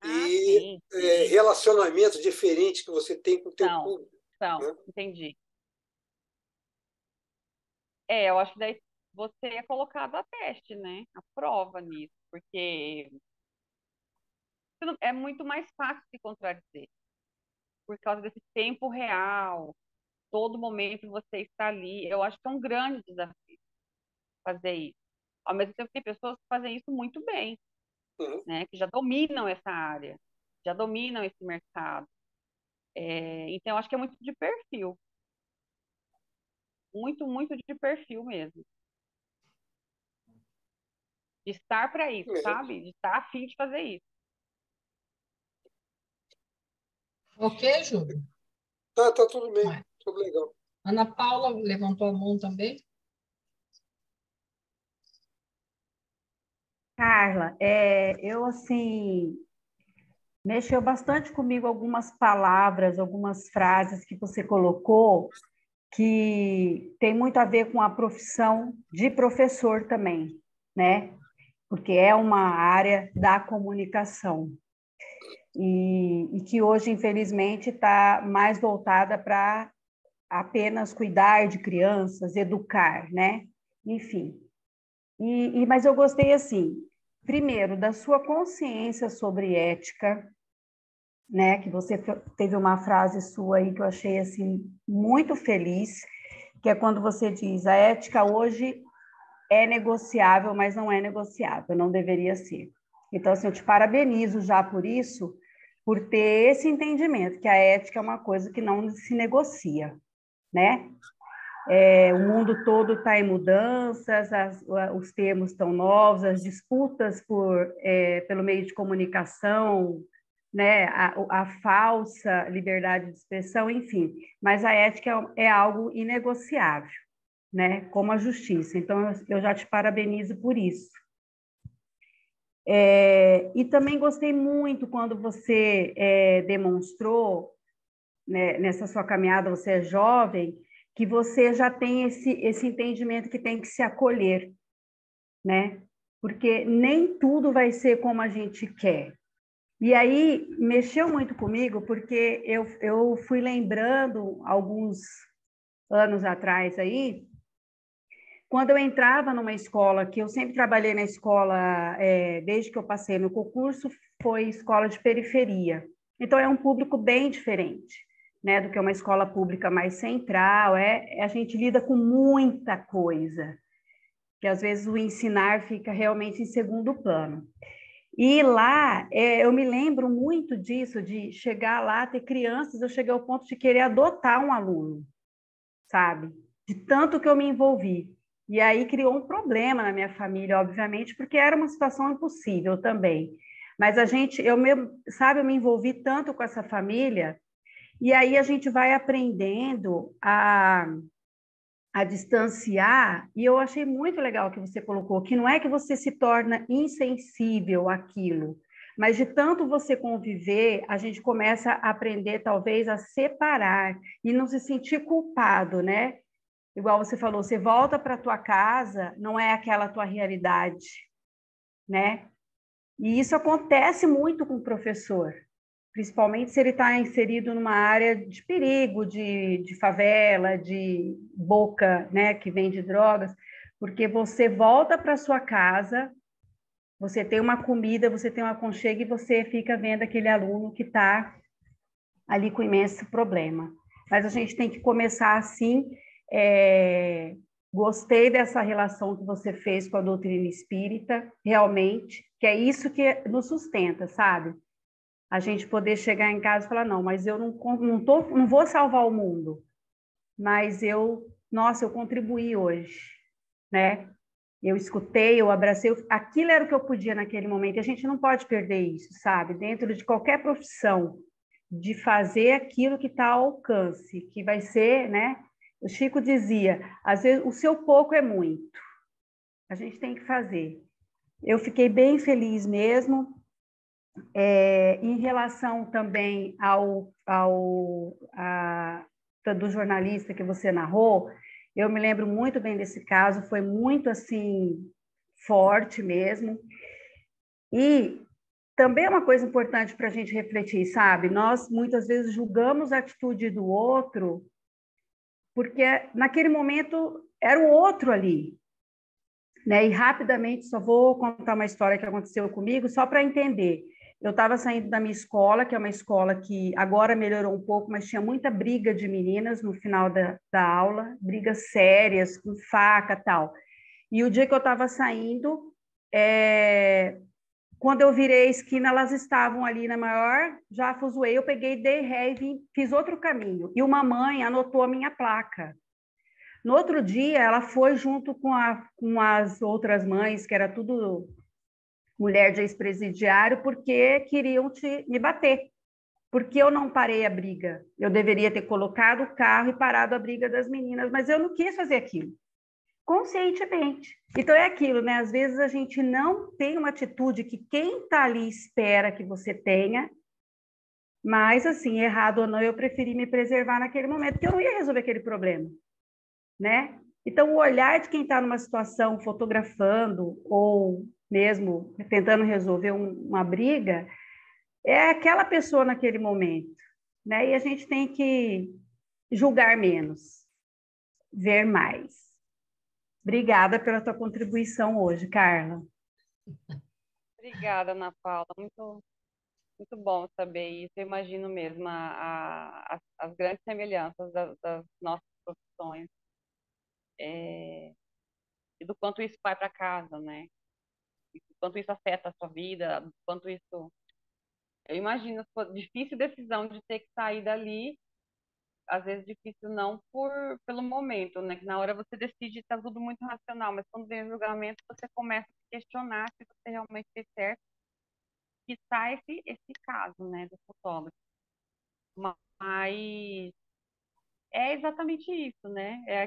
e Sim, sim. relacionamentos diferentes que você tem com o teu São, público, são, né? entendi. Eu acho que daí você é colocado a teste, né? A prova nisso, porque é muito mais fácil se contradizer, por causa desse tempo real, todo momento você está ali. Eu acho que é um grande desafio fazer isso. Ao mesmo tempo que tem pessoas que fazem isso muito bem, Uhum. né? Que já dominam essa área, já dominam esse mercado. Então, eu acho que é muito de perfil, muito, muito de perfil mesmo. De estar para isso, É. sabe? De estar a fim de fazer isso. Ok, Júlio? Tá tudo bem, Ué. tudo legal. Ana Paula levantou a mão também. Carla, eu assim, mexeu bastante comigo algumas palavras, algumas frases que você colocou, que tem muito a ver com a profissão de professor também, né? Porque é uma área da comunicação. E que hoje, infelizmente, está mais voltada para apenas cuidar de crianças, educar, né? Enfim. Mas eu gostei, assim, primeiro, da sua consciência sobre ética, né? Que você teve uma frase sua aí que eu achei, assim, muito feliz, que é quando você diz, a ética hoje é negociável, mas não é negociável, não deveria ser. Então, assim, eu te parabenizo já por isso, por ter esse entendimento, que a ética é uma coisa que não se negocia, né? O mundo todo está em mudanças, os termos estão novos, as disputas pelo meio de comunicação né, a falsa liberdade de expressão, enfim, mas a ética é algo inegociável, né, como a justiça. Então, eu já te parabenizo por isso. E também gostei muito quando você demonstrou, né, nessa sua caminhada, você é jovem, que você já tem esse entendimento que tem que se acolher, né? Porque nem tudo vai ser como a gente quer. E aí mexeu muito comigo, porque eu fui lembrando alguns anos atrás aí, quando eu entrava numa escola, que eu sempre trabalhei na escola, desde que eu passei no concurso, foi escola de periferia. Então é um público bem diferente, né, do que uma escola pública mais central. A gente lida com muita coisa, que às vezes o ensinar fica realmente em segundo plano. E lá, eu me lembro muito disso, de chegar lá, ter crianças, eu cheguei ao ponto de querer adotar um aluno, sabe? De tanto que eu me envolvi. E aí criou um problema na minha família, obviamente, porque era uma situação impossível também. Mas sabe, eu me envolvi tanto com essa família, e aí a gente vai aprendendo a distanciar, e eu achei muito legal que você colocou, que não é que você se torna insensível àquilo, mas de tanto você conviver, a gente começa a aprender, talvez, a separar e não se sentir culpado, né? Igual você falou, você volta para a tua casa, não é aquela tua realidade, né? E isso acontece muito com o professor, principalmente se ele está inserido numa área de perigo, de favela, de boca, né, que vende drogas, porque você volta para sua casa, você tem uma comida, você tem um aconchego e você fica vendo aquele aluno que está ali com imenso problema. Mas a gente tem que começar assim. Gostei dessa relação que você fez com a doutrina espírita, realmente, que é isso que nos sustenta, sabe? A gente poder chegar em casa e falar, não, mas eu não vou salvar o mundo, mas nossa, eu contribuí hoje, né? Eu escutei, eu abracei, aquilo era o que eu podia naquele momento, e a gente não pode perder isso, sabe? Dentro de qualquer profissão, de fazer aquilo que está ao alcance, que vai ser, né? O Chico dizia, às vezes o seu pouco é muito, a gente tem que fazer. Eu fiquei bem feliz mesmo. Em relação também do jornalista que você narrou, eu me lembro muito bem desse caso, foi muito assim forte mesmo. E também é uma coisa importante para a gente refletir, sabe? Nós muitas vezes julgamos a atitude do outro porque naquele momento era o outro ali, né? E rapidamente só vou contar uma história que aconteceu comigo só para entender. Eu estava saindo da minha escola, que é uma escola que agora melhorou um pouco, mas tinha muita briga de meninas no final da aula, brigas sérias, com faca e tal. E o dia que eu estava saindo, quando eu virei a esquina, elas estavam ali na maior, já fuzuei, eu peguei, dei ré e fiz outro caminho. E uma mãe anotou a minha placa. No outro dia, ela foi junto com as outras mães, que era tudo mulher de ex-presidiário, porque queriam me bater. Porque eu não parei a briga. Eu deveria ter colocado o carro e parado a briga das meninas, mas eu não quis fazer aquilo. Conscientemente. Então é aquilo, né? Às vezes a gente não tem uma atitude que quem está ali espera que você tenha, mas assim, errado ou não, eu preferi me preservar naquele momento, porque eu não ia resolver aquele problema, né? Então, o olhar de quem está numa situação fotografando ou mesmo tentando resolver uma briga é aquela pessoa naquele momento, né? E a gente tem que julgar menos, ver mais. Obrigada pela tua contribuição hoje, Carla. Obrigada, Ana Paula. Muito, muito bom saber isso. Eu imagino mesmo as grandes semelhanças das nossas profissões. E do quanto isso vai para casa, né? E do quanto isso afeta a sua vida, do quanto isso... Eu imagino a difícil decisão de ter que sair dali, às vezes difícil não pelo momento, né? Que na hora você decide, está tudo muito racional, mas quando vem o julgamento, você começa a questionar se você realmente fez certo quiçá esse caso, né, do fotógrafo. Mas é exatamente isso, né? É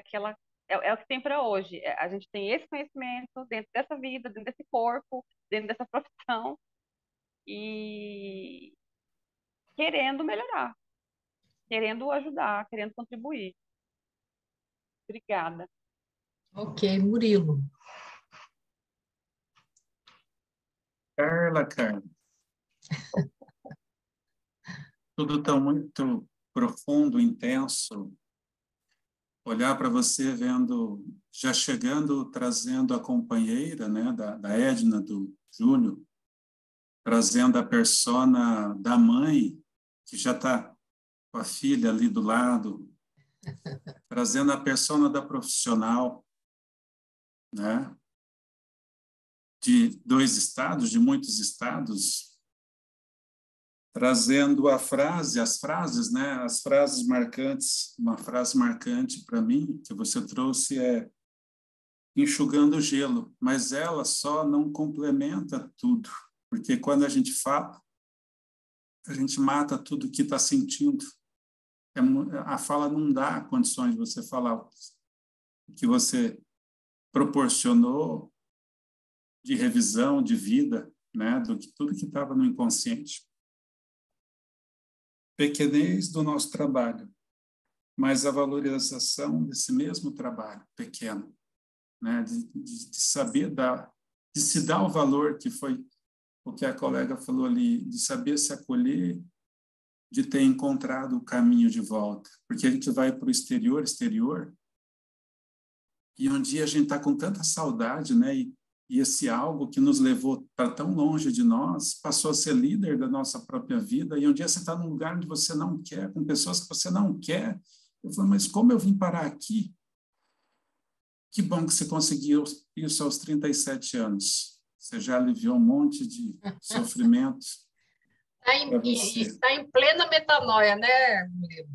o que tem para hoje. A gente tem esse conhecimento dentro dessa vida, dentro desse corpo, dentro dessa profissão e querendo melhorar, querendo ajudar, querendo contribuir. Obrigada. Ok, Murilo. Carla, tudo tão muito profundo, intenso. Olhar para você vendo, já chegando, trazendo a companheira, né, da Edna, do Júlio, trazendo a persona da mãe, que já está com a filha ali do lado, trazendo a persona da profissional, né, de 2 estados, de muitos estados, trazendo as frases, né, as frases marcantes. Uma frase marcante para mim que você trouxe é enxugando o gelo, mas ela só não complementa tudo, porque quando a gente fala, a gente mata tudo que está sentindo. A fala não dá condições de você falar o que você proporcionou de revisão, de vida, né, tudo que estava no inconsciente. Pequenez do nosso trabalho, mas a valorização desse mesmo trabalho pequeno, né, de saber dar, de se dar o valor, que foi o que a colega falou ali, de saber se acolher, de ter encontrado o caminho de volta, porque a gente vai para o exterior, e um dia a gente está com tanta saudade, né, e esse algo que nos levou para tão longe de nós passou a ser líder da nossa própria vida, e um dia você está num lugar onde você não quer, com pessoas que você não quer. Eu falo, mas como eu vim parar aqui? Que bom que você conseguiu isso aos 37 anos. Você já aliviou um monte de sofrimento para você. Está em plena metanoia, né, Murilo?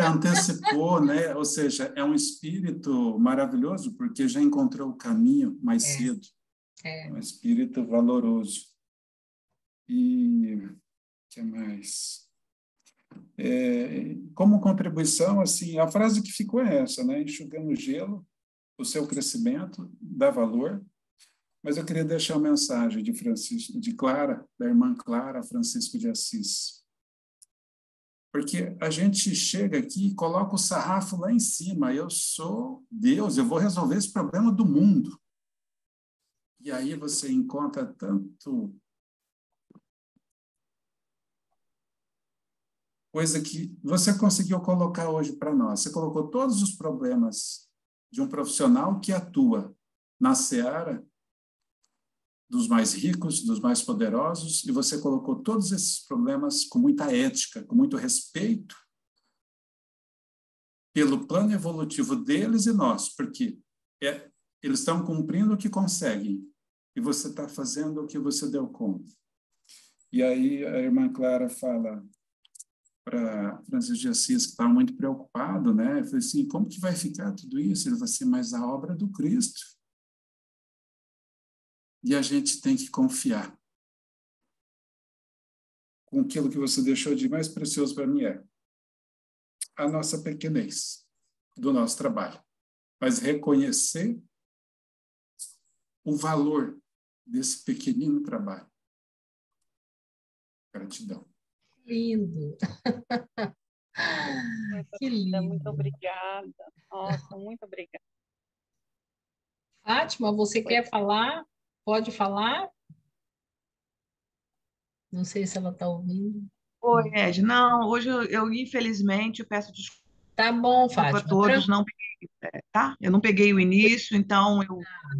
Antecipou, né? Ou seja, é um espírito maravilhoso, porque já encontrou o caminho mais cedo. É um espírito valoroso. E o que mais? Como contribuição, assim, a frase que ficou é essa, né? Enxugando o gelo, o seu crescimento dá valor. Mas eu queria deixar uma mensagem de Francisco, de Clara, da irmã Clara Francisco de Assis. Porque a gente chega aqui e coloca o sarrafo lá em cima. Eu sou Deus, eu vou resolver esse problema do mundo. E aí você encontra tanto coisa que você conseguiu colocar hoje para nós. Você colocou todos os problemas de um profissional que atua na seara dos mais ricos, dos mais poderosos, e você colocou todos esses problemas com muita ética, com muito respeito pelo plano evolutivo deles e nosso, porque eles estão cumprindo o que conseguem, e você está fazendo o que você deu conta. E aí a irmã Clara fala para Francisco de Assis, que estava muito preocupado, né? Eu falei assim, como que vai ficar tudo isso? Ele falou assim, mas a obra do Cristo. E a gente tem que confiar. Com aquilo que você deixou de mais precioso para mim a nossa pequenez do nosso trabalho. Mas reconhecer o valor desse pequenino trabalho. Gratidão. Lindo. Que lindo. Muito obrigada. Nossa, muito obrigada. Fátima, você quer falar? Pode falar? Não sei se ela está ouvindo. Oi, Ed. Não, hoje infelizmente, eu peço Tá bom, desculpa a Fátima. todos, não peguei, tá? Eu não peguei o início, então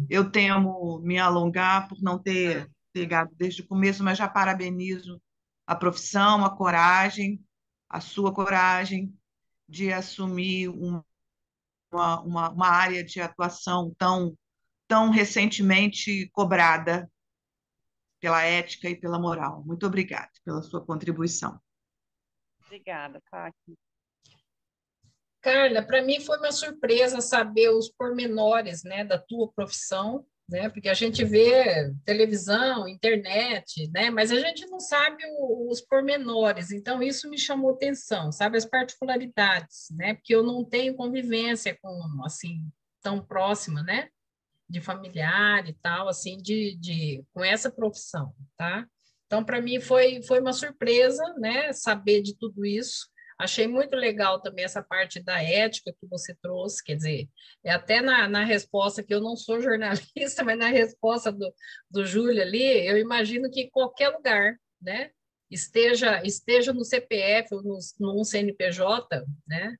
eu temo me alongar por não ter pegado desde o começo, mas já parabenizo a profissão, a sua coragem de assumir uma área de atuação tão recentemente cobrada pela ética e pela moral. Muito obrigada pela sua contribuição. Obrigada, Fátima. Carla, para mim foi uma surpresa saber os pormenores, né, da tua profissão, né? Porque a gente vê televisão, internet, né? Mas a gente não sabe os pormenores. Então, isso me chamou atenção, sabe? As particularidades, né? Porque eu não tenho convivência com, assim, tão próxima, né? De familiar e tal, assim, com essa profissão, tá? Então, para mim, foi uma surpresa, né? Saber de tudo isso. Achei muito legal também essa parte da ética que você trouxe, quer dizer, é até na resposta, que eu não sou jornalista, mas na resposta do Júlio ali, eu imagino que qualquer lugar, né? Esteja no CPF ou no CNPJ, né?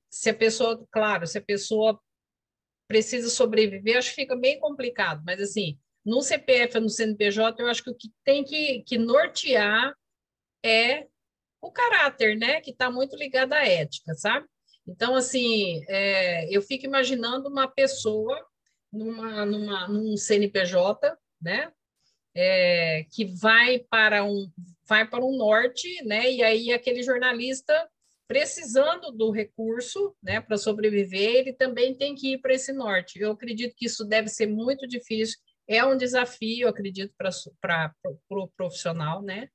Se a pessoa, claro, se a pessoa precisa sobreviver, acho que fica bem complicado, mas assim, no CPF ou no CNPJ, eu acho que o que tem que nortear é o caráter, né? Que está muito ligado à ética, sabe? Então, assim, eu fico imaginando uma pessoa num CNPJ, né? Que vai para um norte, né? E aí aquele jornalista precisando do recurso, né, para sobreviver, ele também tem que ir para esse norte. Eu acredito que isso deve ser muito difícil, é um desafio, acredito, para o pro profissional, né?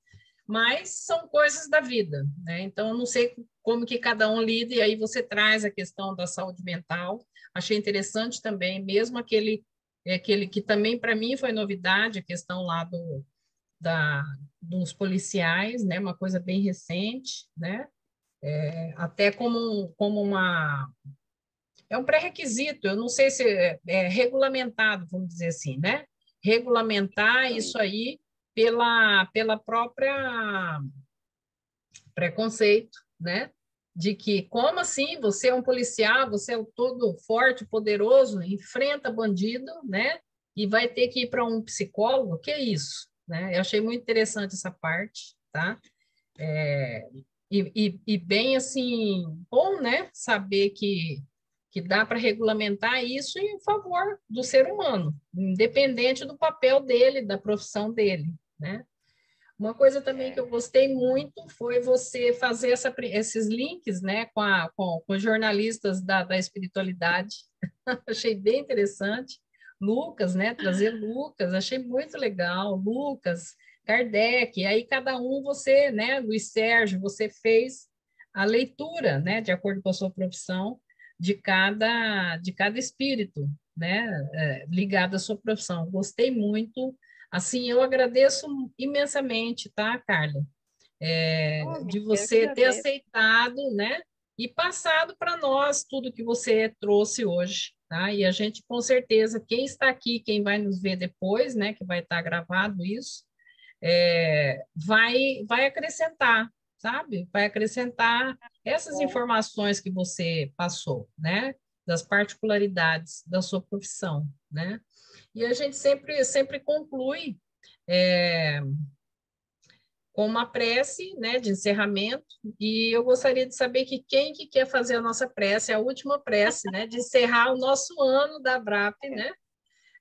Mas são coisas da vida, né? Então, eu não sei como que cada um lida, e aí você traz a questão da saúde mental. Achei interessante também, mesmo aquele que também para mim foi novidade, a questão lá da, dos policiais, né? Uma coisa bem recente, né? Até como uma... É um pré-requisito, eu não sei se é regulamentado, vamos dizer assim, né? Regulamentar isso aí pela própria preconceito, né? De que, como assim, você é um policial, você é todo forte, poderoso, enfrenta bandido, né? E vai ter que ir para um psicólogo? Que é isso? Né? Eu achei muito interessante essa parte, tá? E bem assim, bom, né? Saber que dá para regulamentar isso em favor do ser humano, independente do papel dele, da profissão dele, né? Uma coisa também que eu gostei muito foi você fazer esses links, né, com os jornalistas da espiritualidade. Achei bem interessante. Lucas, né, trazer Lucas, achei muito legal. Lucas, Kardec, aí cada um você, né, Luiz Sérgio, você fez a leitura, né, de acordo com a sua profissão, de cada espírito, né, ligado à sua profissão. Gostei muito. Assim, eu agradeço imensamente, tá, Carla? Oh, De eu que você ter agradeço. aceitado, né? E passado para nós tudo que você trouxe hoje, tá? E a gente, com certeza, quem está aqui, quem vai nos ver depois, né? Que vai estar gravado isso, vai acrescentar, sabe? Vai acrescentar essas Bom, informações que você passou, né? Das particularidades da sua profissão, né? E a gente sempre conclui é, com uma prece, né, de encerramento, e eu gostaria de saber que quem que quer fazer a nossa prece, a última prece, né, de encerrar o nosso ano da BRAP, né?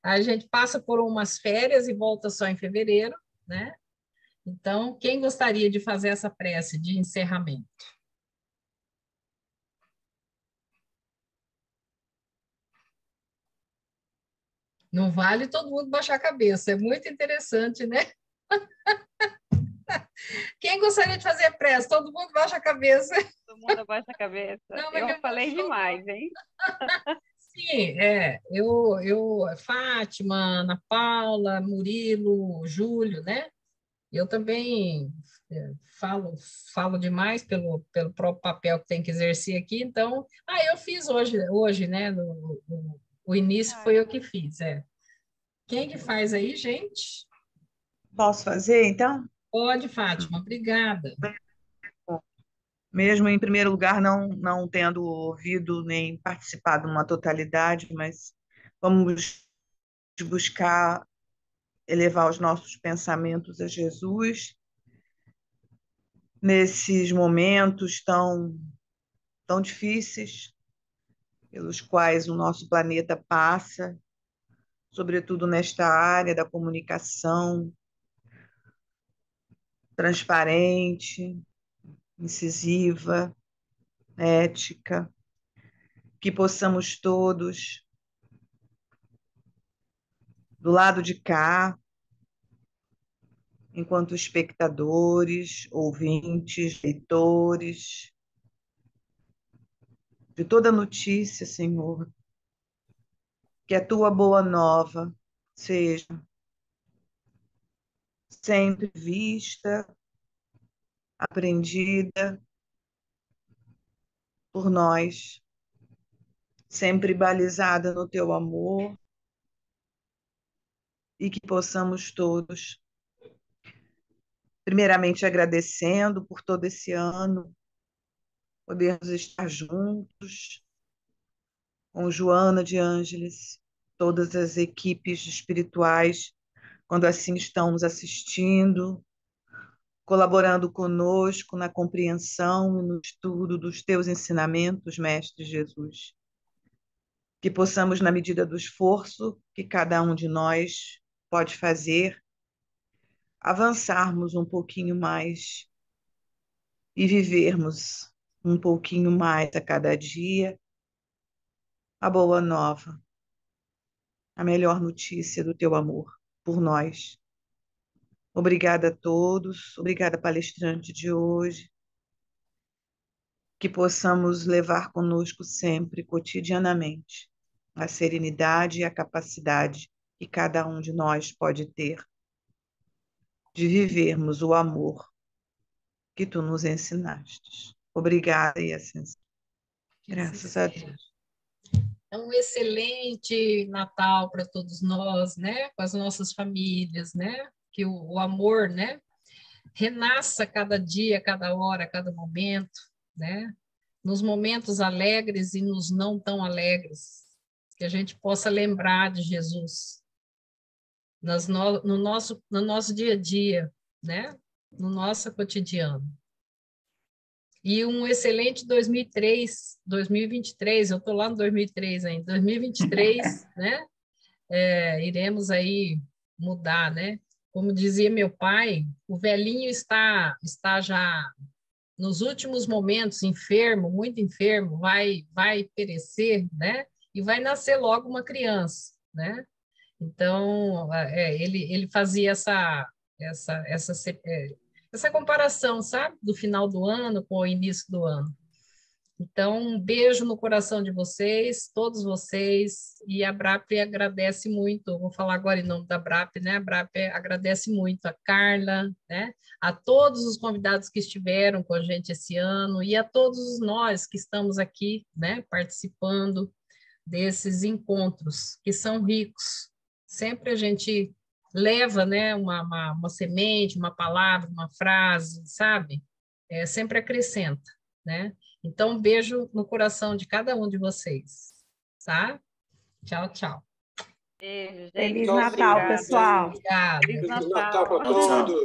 A gente passa por umas férias e volta só em fevereiro, né? Então, quem gostaria de fazer essa prece de encerramento? Não vale todo mundo baixar a cabeça, é muito interessante, né? Quem gostaria de fazer a prece? Todo mundo baixa a cabeça. todo mundo abaixa a cabeça. Não, mas Eu quem falei baixou, não. demais, hein? Sim, Fátima, Ana Paula, Murilo, Júlio, né? Eu também é, falo, falo demais pelo próprio papel que tem que exercer aqui, então, eu fiz hoje, né? O início Ah, foi eu que fiz, é. Quem que faz aí, gente? Posso fazer, então? Pode, Fátima, obrigada. Mesmo em primeiro lugar, não tendo ouvido nem participado numa totalidade, mas vamos buscar elevar os nossos pensamentos a Jesus nesses momentos tão difíceis pelos quais o nosso planeta passa, sobretudo nesta área da comunicação transparente, incisiva, ética, que possamos todos do lado de cá, enquanto espectadores, ouvintes, leitores, de toda notícia, Senhor, que a tua boa nova seja sempre vista, aprendida por nós, sempre balizada no teu amor, e que possamos todos, primeiramente agradecendo por todo esse ano, podermos estar juntos com Joana de Ângeles, todas as equipes espirituais, quando assim estão nos assistindo, colaborando conosco na compreensão e no estudo dos teus ensinamentos, Mestre Jesus. Que possamos, na medida do esforço que cada um de nós pode fazer, avançarmos um pouquinho mais e vivermos um pouquinho mais a cada dia a boa nova, a melhor notícia do teu amor por nós. Obrigada a todos, obrigada, palestrante de hoje, que possamos levar conosco sempre, cotidianamente, a serenidade e a capacidade que cada um de nós pode ter de vivermos o amor que tu nos ensinaste. Obrigada e assim, graças a Deus. É um excelente Natal para todos nós, né? Com as nossas famílias, né? Que o amor, né? Renasça cada dia, cada hora, cada momento, né? Nos momentos alegres e nos não tão alegres, que a gente possa lembrar de Jesus no nosso dia a dia, né? No nosso cotidiano. E um excelente 2023, eu estou lá no 2003 ainda, 2023, né? Iremos aí mudar, né? Como dizia meu pai, o velhinho está já nos últimos momentos, enfermo, muito enfermo, vai perecer, né? E vai nascer logo uma criança, né? Então, ele fazia essa comparação, sabe? Do final do ano com o início do ano. Então, um beijo no coração de vocês, todos vocês, e a BRAP agradece muito, vou falar agora em nome da BRAP, né? A BRAP agradece muito a Carla, né? A todos os convidados que estiveram com a gente esse ano e a todos nós que estamos aqui, né? Participando desses encontros, que são ricos. Sempre a gente leva, né? Uma semente, uma palavra, uma frase, sabe? Sempre acrescenta, né? Então, um beijo no coração de cada um de vocês, tá? Tchau, tchau. Beijo, gente. Feliz Natal, pessoal. Obrigada. Feliz Feliz Natal. Natal para Tchau, tchau. todos.